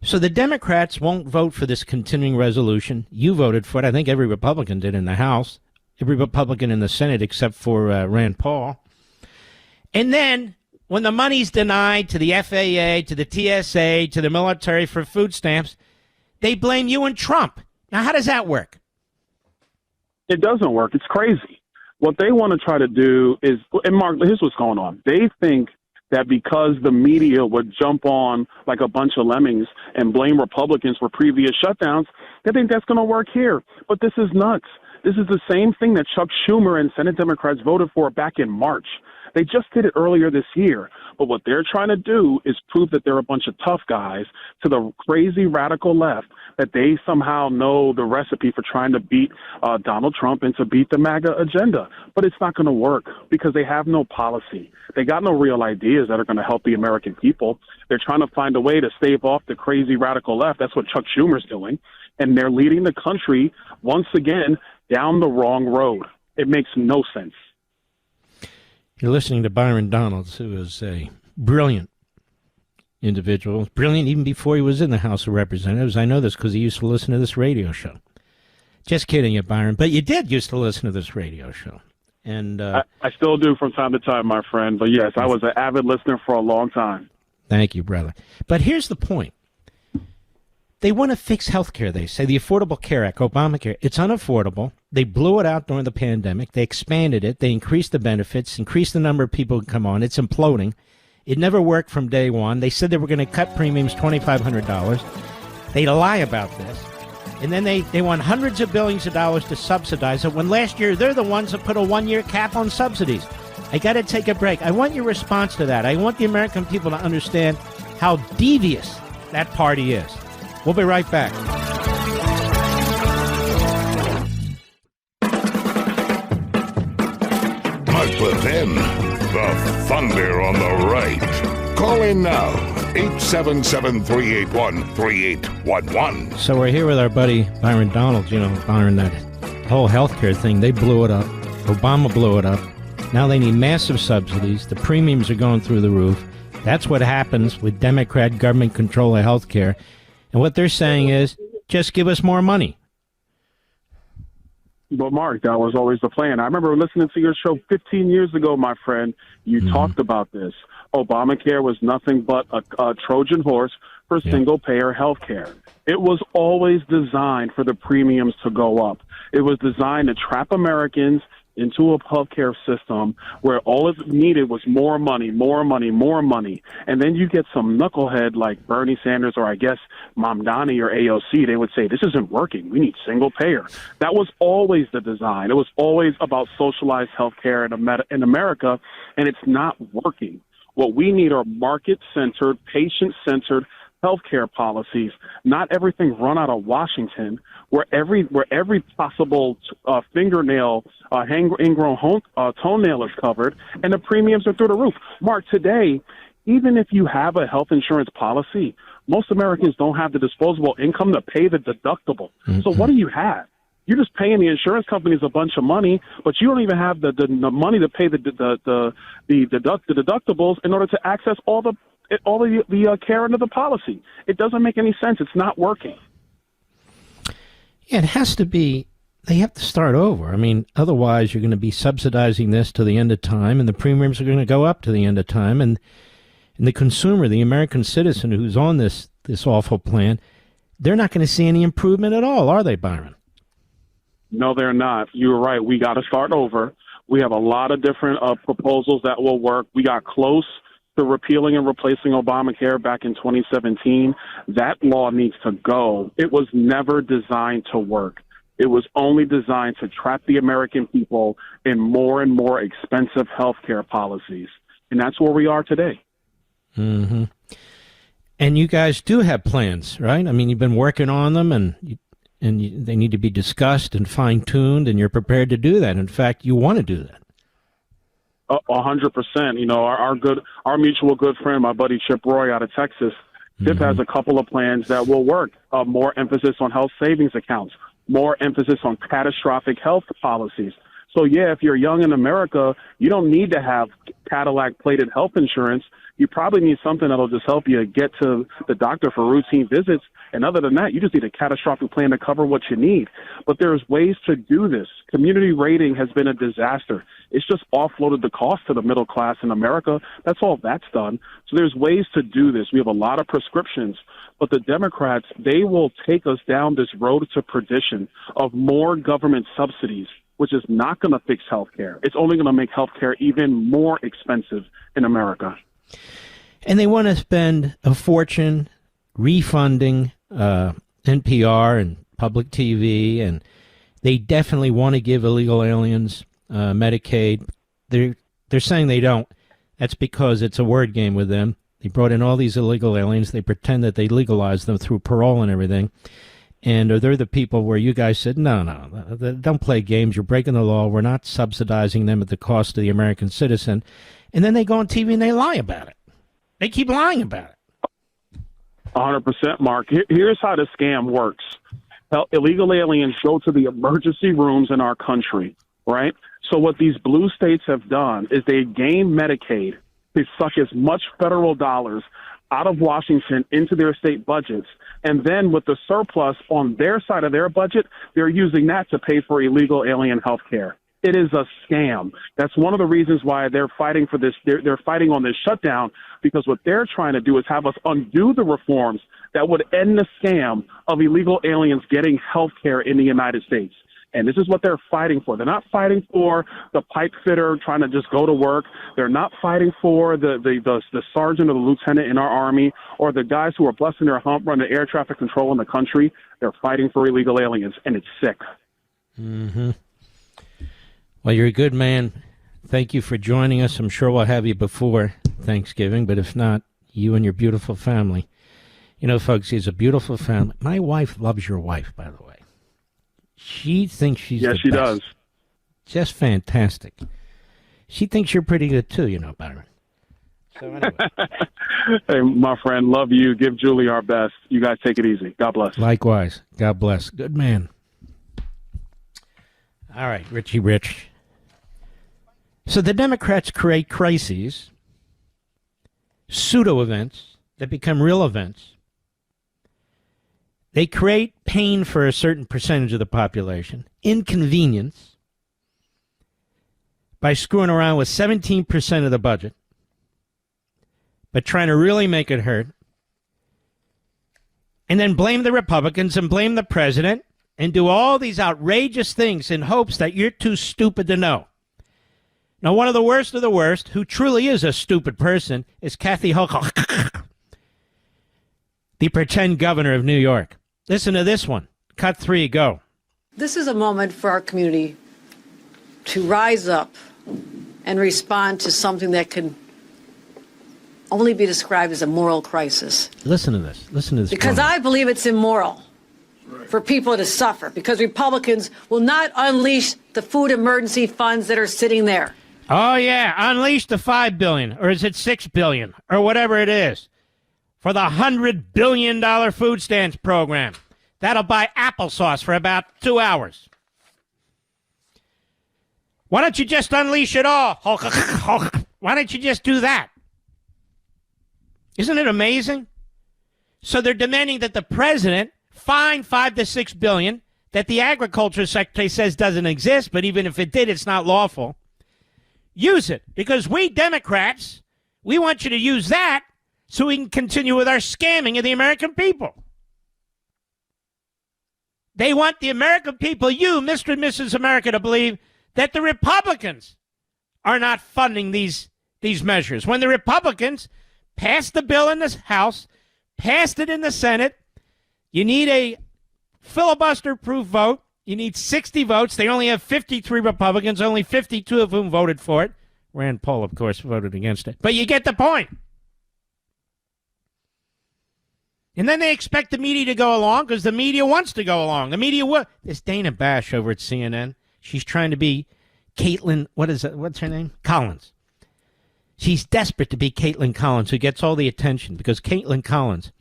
So the Democrats won't vote for this continuing resolution. You voted for it. I think every Republican did in the House, every Republican in the Senate except for Rand Paul. And then when the money's denied to the FAA, to the TSA, to the military for food stamps, they blame you and Trump. Now, how does that work? It doesn't work. It's crazy. What they want to try to do is, and Mark, here's what's going on. They think that because the media would jump on like a bunch of lemmings and blame Republicans for previous shutdowns, they think that's going to work here. But this is nuts. This is the same thing that Chuck Schumer and Senate Democrats voted for back in March. They just did it earlier this year. But what they're trying to do is prove that they're a bunch of tough guys to the crazy radical left, that they somehow know the recipe for trying to beat Donald Trump and to beat the MAGA agenda. But it's not going to work because they have no policy. They got no real ideas that are going to help the American people. They're trying to find a way to stave off the crazy radical left. That's what Chuck Schumer's doing. And they're leading the country, once again, down the wrong road. It makes no sense. You're listening to Byron Donalds, who is a brilliant individual, brilliant even before he was in the House of Representatives. I know this because he used to listen to this radio show. Just kidding you, Byron, but you did used to listen to this radio show. And I still do from time to time, my friend. But yes, I was an avid listener for a long time. Thank you, brother. But here's the point. They want to fix health care, they say. The Affordable Care Act, Obamacare, it's unaffordable. They blew it out during the pandemic. They expanded it. They increased the benefits, increased the number of people who come on. It's imploding. It never worked from day one. They said they were going to cut premiums $2,500. They lie about this. And then they want hundreds of billions of dollars to subsidize it, when last year they're the ones that put a one-year cap on subsidies. I got to take a break. I want your response to that. I want the American people to understand how devious that party is. We'll be right back. Mark Levin, the thunder on the right. Call in now, 877-381-3811. So we're here with our buddy Byron Donalds. You know, Byron, that whole healthcare thing, they blew it up. Obama blew it up. Now they need massive subsidies. The premiums are going through the roof. That's what happens with Democrat government control of healthcare. And what they're saying is, just give us more money. But, Mark, that was always the plan. I remember listening to your show 15 years ago, my friend. You talked about this. Obamacare was nothing but a Trojan horse for single-payer health care. It was always designed for the premiums to go up. It was designed to trap Americans into a healthcare system where all it needed was more money, more money, more money. And then you get some knucklehead like Bernie Sanders or I guess Mamdani or AOC, they would say, this isn't working. We need single payer. That was always the design. It was always about socialized healthcare in America, and it's not working. What we need are market-centered, patient-centered healthcare policies, not everything run out of Washington, where every possible fingernail, ingrown toenail is covered, and the premiums are through the roof. Mark, today, even if you have a health insurance policy, most Americans don't have the disposable income to pay the deductible. So what do you have? You're just paying the insurance companies a bunch of money, but you don't even have the money to pay the deductibles in order to access all the care under the policy. It doesn't make any sense. It's not working. Yeah, it has to be. They have to start over. I mean, otherwise you're going to be subsidizing this to the end of time, and the premiums are going to go up to the end of time, and the consumer, the American citizen who's on this awful plan, they're not going to see any improvement at all, are they, Byron? No, they're not. You're right. We got to start over. We have a lot of different proposals that will work. We got close to repealing and replacing Obamacare back in 2017. That law needs to go. It was never designed to work. It was only designed to trap the American people in more and more expensive health care policies. And that's where we are today. Mm-hmm. And you guys do have plans, right? I mean, you've been working on them, and they need to be discussed and fine-tuned, and you're prepared to do that. In fact, you want to do that. 100%. You know, our mutual good friend, my buddy Chip Roy out of Texas, Chip has a couple of plans that will work. More emphasis on health savings accounts, more emphasis on catastrophic health policies. So, yeah, if you're young in America, you don't need to have Cadillac plated health insurance. You probably need something that'll just help you get to the doctor for routine visits. And other than that, you just need a catastrophic plan to cover what you need. But there's ways to do this. Community rating has been a disaster. It's just offloaded the cost to the middle class in America. That's all that's done. So there's ways to do this. We have a lot of prescriptions. But the Democrats, they will take us down this road to perdition of more government subsidies, which is not going to fix health care. It's only going to make health care even more expensive in America. And they want to spend a fortune refunding NPR and public TV, and they definitely want to give illegal aliens Medicaid. They're saying they don't. That's because it's a word game with them. They brought in all these illegal aliens. They pretend that they legalized them through parole and everything. And they're the people where you guys said, no, don't play games. You're breaking the law. We're not subsidizing them at the cost of the American citizen. And then they go on TV and they lie about it. They keep lying about it. 100%, Mark. Here's how the scam works. Illegal aliens go to the emergency rooms in our country, right? So what these blue states have done is they game Medicaid. They suck as much federal dollars out of Washington into their state budgets. And then with the surplus on their side of their budget, they're using that to pay for illegal alien health care. It is a scam. That's one of the reasons why they're fighting for this. They're fighting on this shutdown, because what they're trying to do is have us undo the reforms that would end the scam of illegal aliens getting health care in the United States. And this is what they're fighting for. They're not fighting for the pipe fitter trying to just go to work. They're not fighting for the sergeant or the lieutenant in our army or the guys who are busting their hump running air traffic control in the country. They're fighting for illegal aliens, and it's sick. Mm-hmm. Well, you're a good man. Thank you for joining us. I'm sure we'll have you before Thanksgiving, but if not, you and your beautiful family. You know, folks, he's a beautiful family. My wife loves your wife, by the way. She thinks she's the best. Yes, she does. Just fantastic. She thinks you're pretty good, too, you know, Byron. So anyway. Hey, my friend, love you. Give Julie our best. You guys take it easy. God bless. Likewise. God bless. Good man. All right, Richie Rich. So the Democrats create crises, pseudo-events that become real events. They create pain for a certain percentage of the population, inconvenience, by screwing around with 17% of the budget, but trying to really make it hurt, and then blame the Republicans and blame the president and do all these outrageous things in hopes that you're too stupid to know. Now, one of the worst, who truly is a stupid person, is Kathy Hochul, the pretend governor of New York. Listen to this one. Cut 3, go. This is a moment for our community to rise up and respond to something that can only be described as a moral crisis. Listen to this. Listen to this. Because I believe it's immoral for people to suffer, because Republicans will not unleash the food emergency funds that are sitting there. Oh, yeah. Unleash the $5 billion, or is it $6 billion, or whatever it is, for the $100 billion food stamps program. That'll buy applesauce for about 2 hours. Why don't you just unleash it all? Why don't you just do that? Isn't it amazing? So they're demanding that the president fine $5 to $6 billion that the agriculture secretary says doesn't exist, but even if it did, it's not lawful. Use it, because we Democrats, we want you to use that so we can continue with our scamming of the American people. They want the American people, you, Mr. and Mrs. America, to believe that the Republicans are not funding these measures. When the Republicans passed the bill in the House, passed it in the Senate, you need a filibuster-proof vote. You need 60 votes. They only have 53 Republicans, only 52 of whom voted for it. Rand Paul, of course, voted against it. But you get the point. And then they expect the media to go along because the media wants to go along. The media will. This Dana Bash over at CNN, she's trying to be Caitlin, what's her name? Collins. She's desperate to be Caitlin Collins, who gets all the attention because Caitlin Collins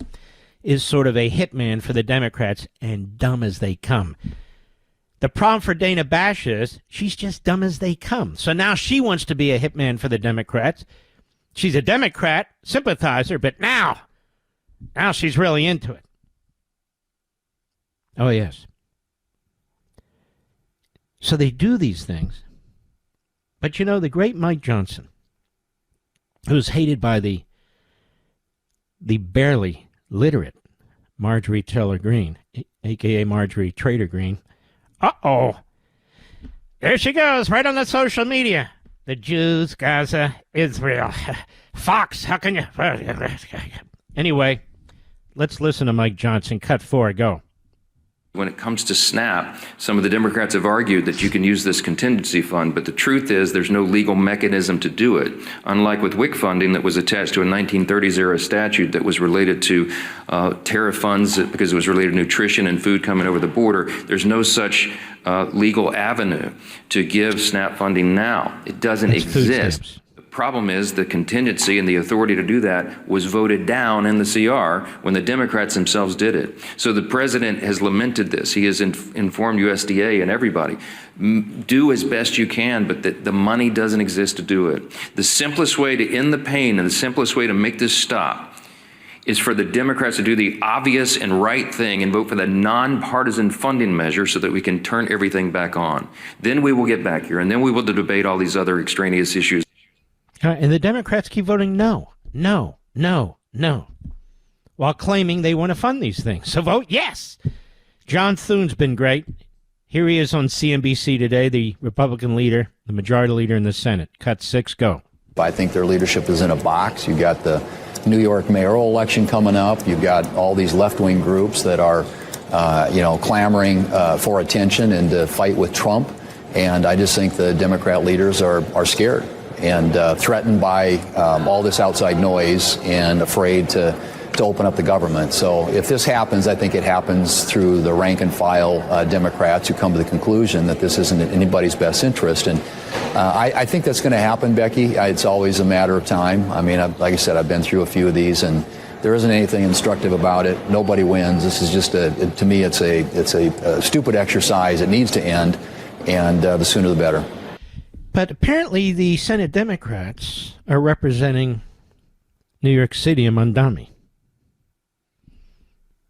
is sort of a hitman for the Democrats, and dumb as they come. The problem for Dana Bash is she's just dumb as they come. So now she wants to be a hitman for the Democrats. She's a Democrat sympathizer, but now she's really into it. Oh, yes. So they do these things. But you know, the great Mike Johnson, who's hated by the barely literate Marjorie Taylor Greene, a.k.a. Marjorie Trader Greene. Uh-oh. There she goes, right on the social media. The Jews, Gaza, Israel. Fox, how can you... Anyway, let's listen to Mike Johnson. Cut 4, go. When it comes to SNAP, some of the Democrats have argued that you can use this contingency fund, but the truth is there's no legal mechanism to do it. Unlike with WIC funding that was attached to a 1930s-era statute that was related to tariff funds because it was related to nutrition and food coming over the border, there's no such legal avenue to give SNAP funding now. It doesn't exist. The problem is the contingency and the authority to do that was voted down in the CR when the Democrats themselves did it. So the president has lamented this. He has informed USDA and everybody. Do as best you can, but the money doesn't exist to do it. The simplest way to end the pain and the simplest way to make this stop is for the Democrats to do the obvious and right thing and vote for the nonpartisan funding measure so that we can turn everything back on. Then we will get back here, and then we will debate all these other extraneous issues. And the Democrats keep voting no, while claiming they want to fund these things. So vote yes. John Thune's been great. Here he is on CNBC today, the Republican leader, the majority leader in the Senate. Cut 6, go. I think their leadership is in a box. You've got the New York mayoral election coming up. You've got all these left-wing groups that are, clamoring for attention and to fight with Trump. And I just think the Democrat leaders are scared and threatened by all this outside noise and afraid to open up the government. So if this happens, I think it happens through the rank and file Democrats who come to the conclusion that this isn't in anybody's best interest. And I think that's going to happen, Becky. It's always a matter of time. I mean, like I said, I've been through a few of these, and there isn't anything instructive about it. Nobody wins. This is just to me, it's a stupid exercise. It needs to end, and the sooner the better. But apparently the Senate Democrats are representing New York City and Mamdani,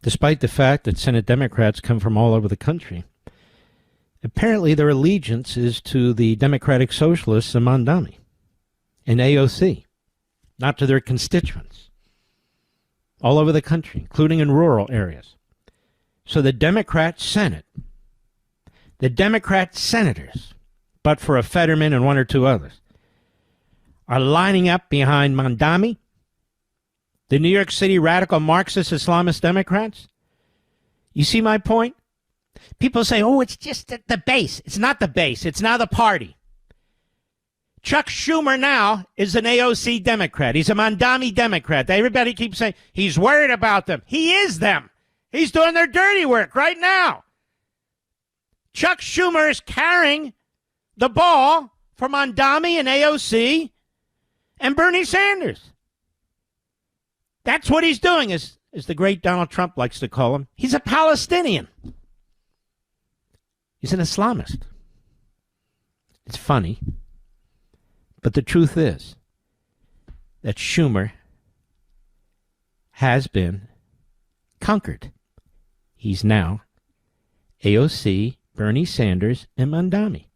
despite the fact that Senate Democrats come from all over the country. Apparently their allegiance is to the Democratic Socialists in Mamdani and AOC, not to their constituents, all over the country, including in rural areas. So the Democrat Senate, the Democrat senators, but for a Fetterman and one or two others, are lining up behind Mamdani, the New York City radical Marxist Islamist Democrats. You see my point? People say, oh, it's just the base. It's not the base. It's now the party. Chuck Schumer now is an AOC Democrat. He's a Mamdani Democrat. Everybody keeps saying he's worried about them. He is them. He's doing their dirty work right now. Chuck Schumer is carrying the ball for Mamdani and AOC and Bernie Sanders. That's what he's doing, as the great Donald Trump likes to call him. He's a Palestinian. He's an Islamist. It's funny, but the truth is that Schumer has been conquered. He's now AOC, Bernie Sanders, and Mamdani.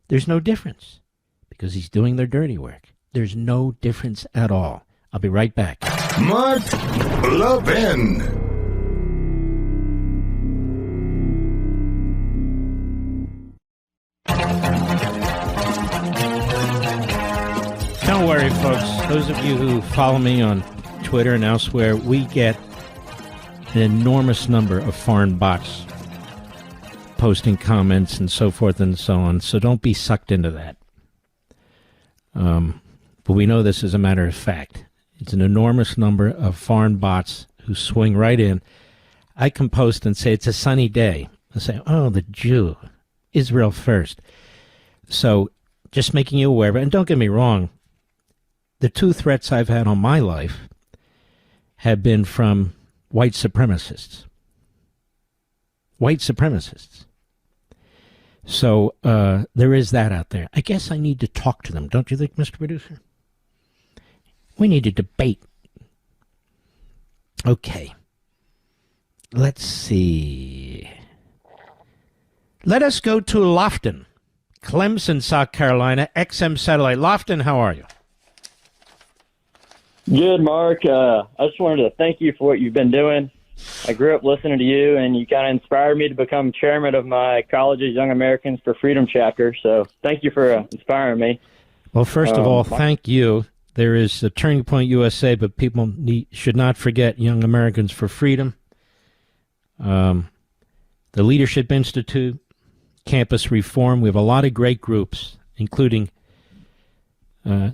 There's no difference because he's doing their dirty work. There's no difference at all. I'll be right back. Mark Levin. Don't worry, folks. Those of you who follow me on Twitter and elsewhere, we get an enormous number of foreign bots posting comments and so forth and so on. So don't be sucked into that. But we know this is a matter of fact. It's an enormous number of foreign bots who swing right in. I can post and say it's a sunny day. I say, oh, the Jew, Israel first. So Just making you aware of it. And don't get me wrong, the two threats I've had on my life have been from white supremacists. White supremacists. So there is that out there. I guess I need to talk to them, don't you think, Mr. Producer? We need to debate. Okay. Let's see. Let us go to Lofton, Clemson, South Carolina, XM Satellite. Lofton, how are you? Good, Mark. I just wanted to thank you for what you've been doing. I grew up listening to you, and you kind of inspired me to become chairman of my college's Young Americans for Freedom chapter. So thank you for inspiring me. Well, first of all, thank you. There is a Turning Point USA, but people should not forget Young Americans for Freedom, the Leadership Institute, Campus Reform. We have a lot of great groups, including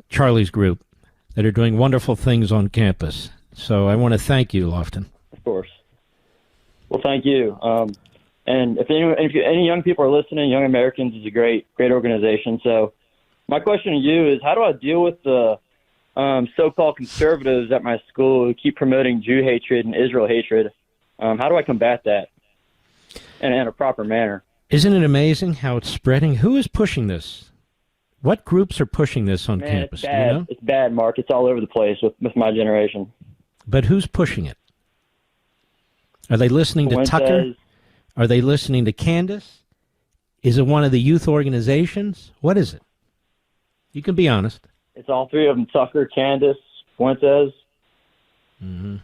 Charlie's group, that are doing wonderful things on campus. So I want to thank you, Lofton. Of course. Well, thank you. And if any young people are listening, Young Americans is a great organization. So my question to you is, how do I deal with the so-called conservatives at my school who keep promoting Jew hatred and Israel hatred? How do I combat that in a proper manner? Isn't it amazing how it's spreading? Who is pushing this? What groups are pushing this on campus? It's bad. Do you know? It's bad, Mark. It's all over the place with my generation. But who's pushing it? Are they listening to Tucker? Are they listening to Candace? Is it one of the youth organizations? What is it? You can be honest. It's all three of them: Tucker, Candace, Fuentes. Mm-hmm.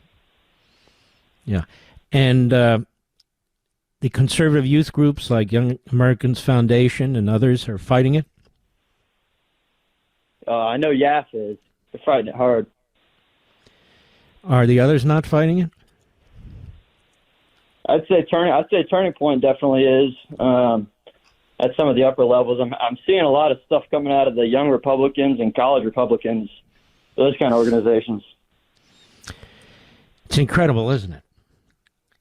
Yeah. And the conservative youth groups like Young Americans Foundation and others are fighting it? I know YAF is. They're fighting it hard. Are the others not fighting it? I'd say Turning Point definitely is. At some of the upper levels, I'm seeing a lot of stuff coming out of the young Republicans and college Republicans, those kind of organizations. It's incredible, isn't it?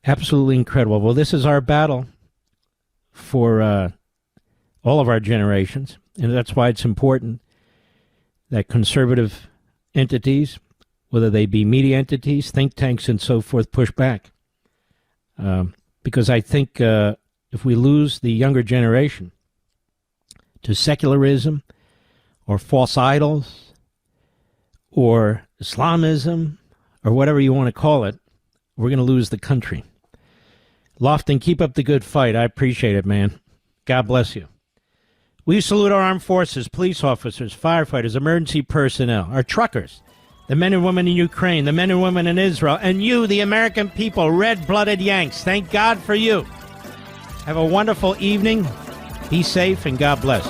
Absolutely incredible. Well, this is our battle for all of our generations, and that's why it's important that conservative entities, whether they be media entities, think tanks, and so forth, push back. Because I think if we lose the younger generation to secularism or false idols or Islamism or whatever you want to call it, we're going to lose the country. Lofton, keep up the good fight. I appreciate it, man. God bless you. We salute our armed forces, police officers, firefighters, emergency personnel, our truckers, the men and women in Ukraine, the men and women in Israel, and you, the American people, red-blooded Yanks. Thank God for you. Have a wonderful evening. Be safe, and God bless.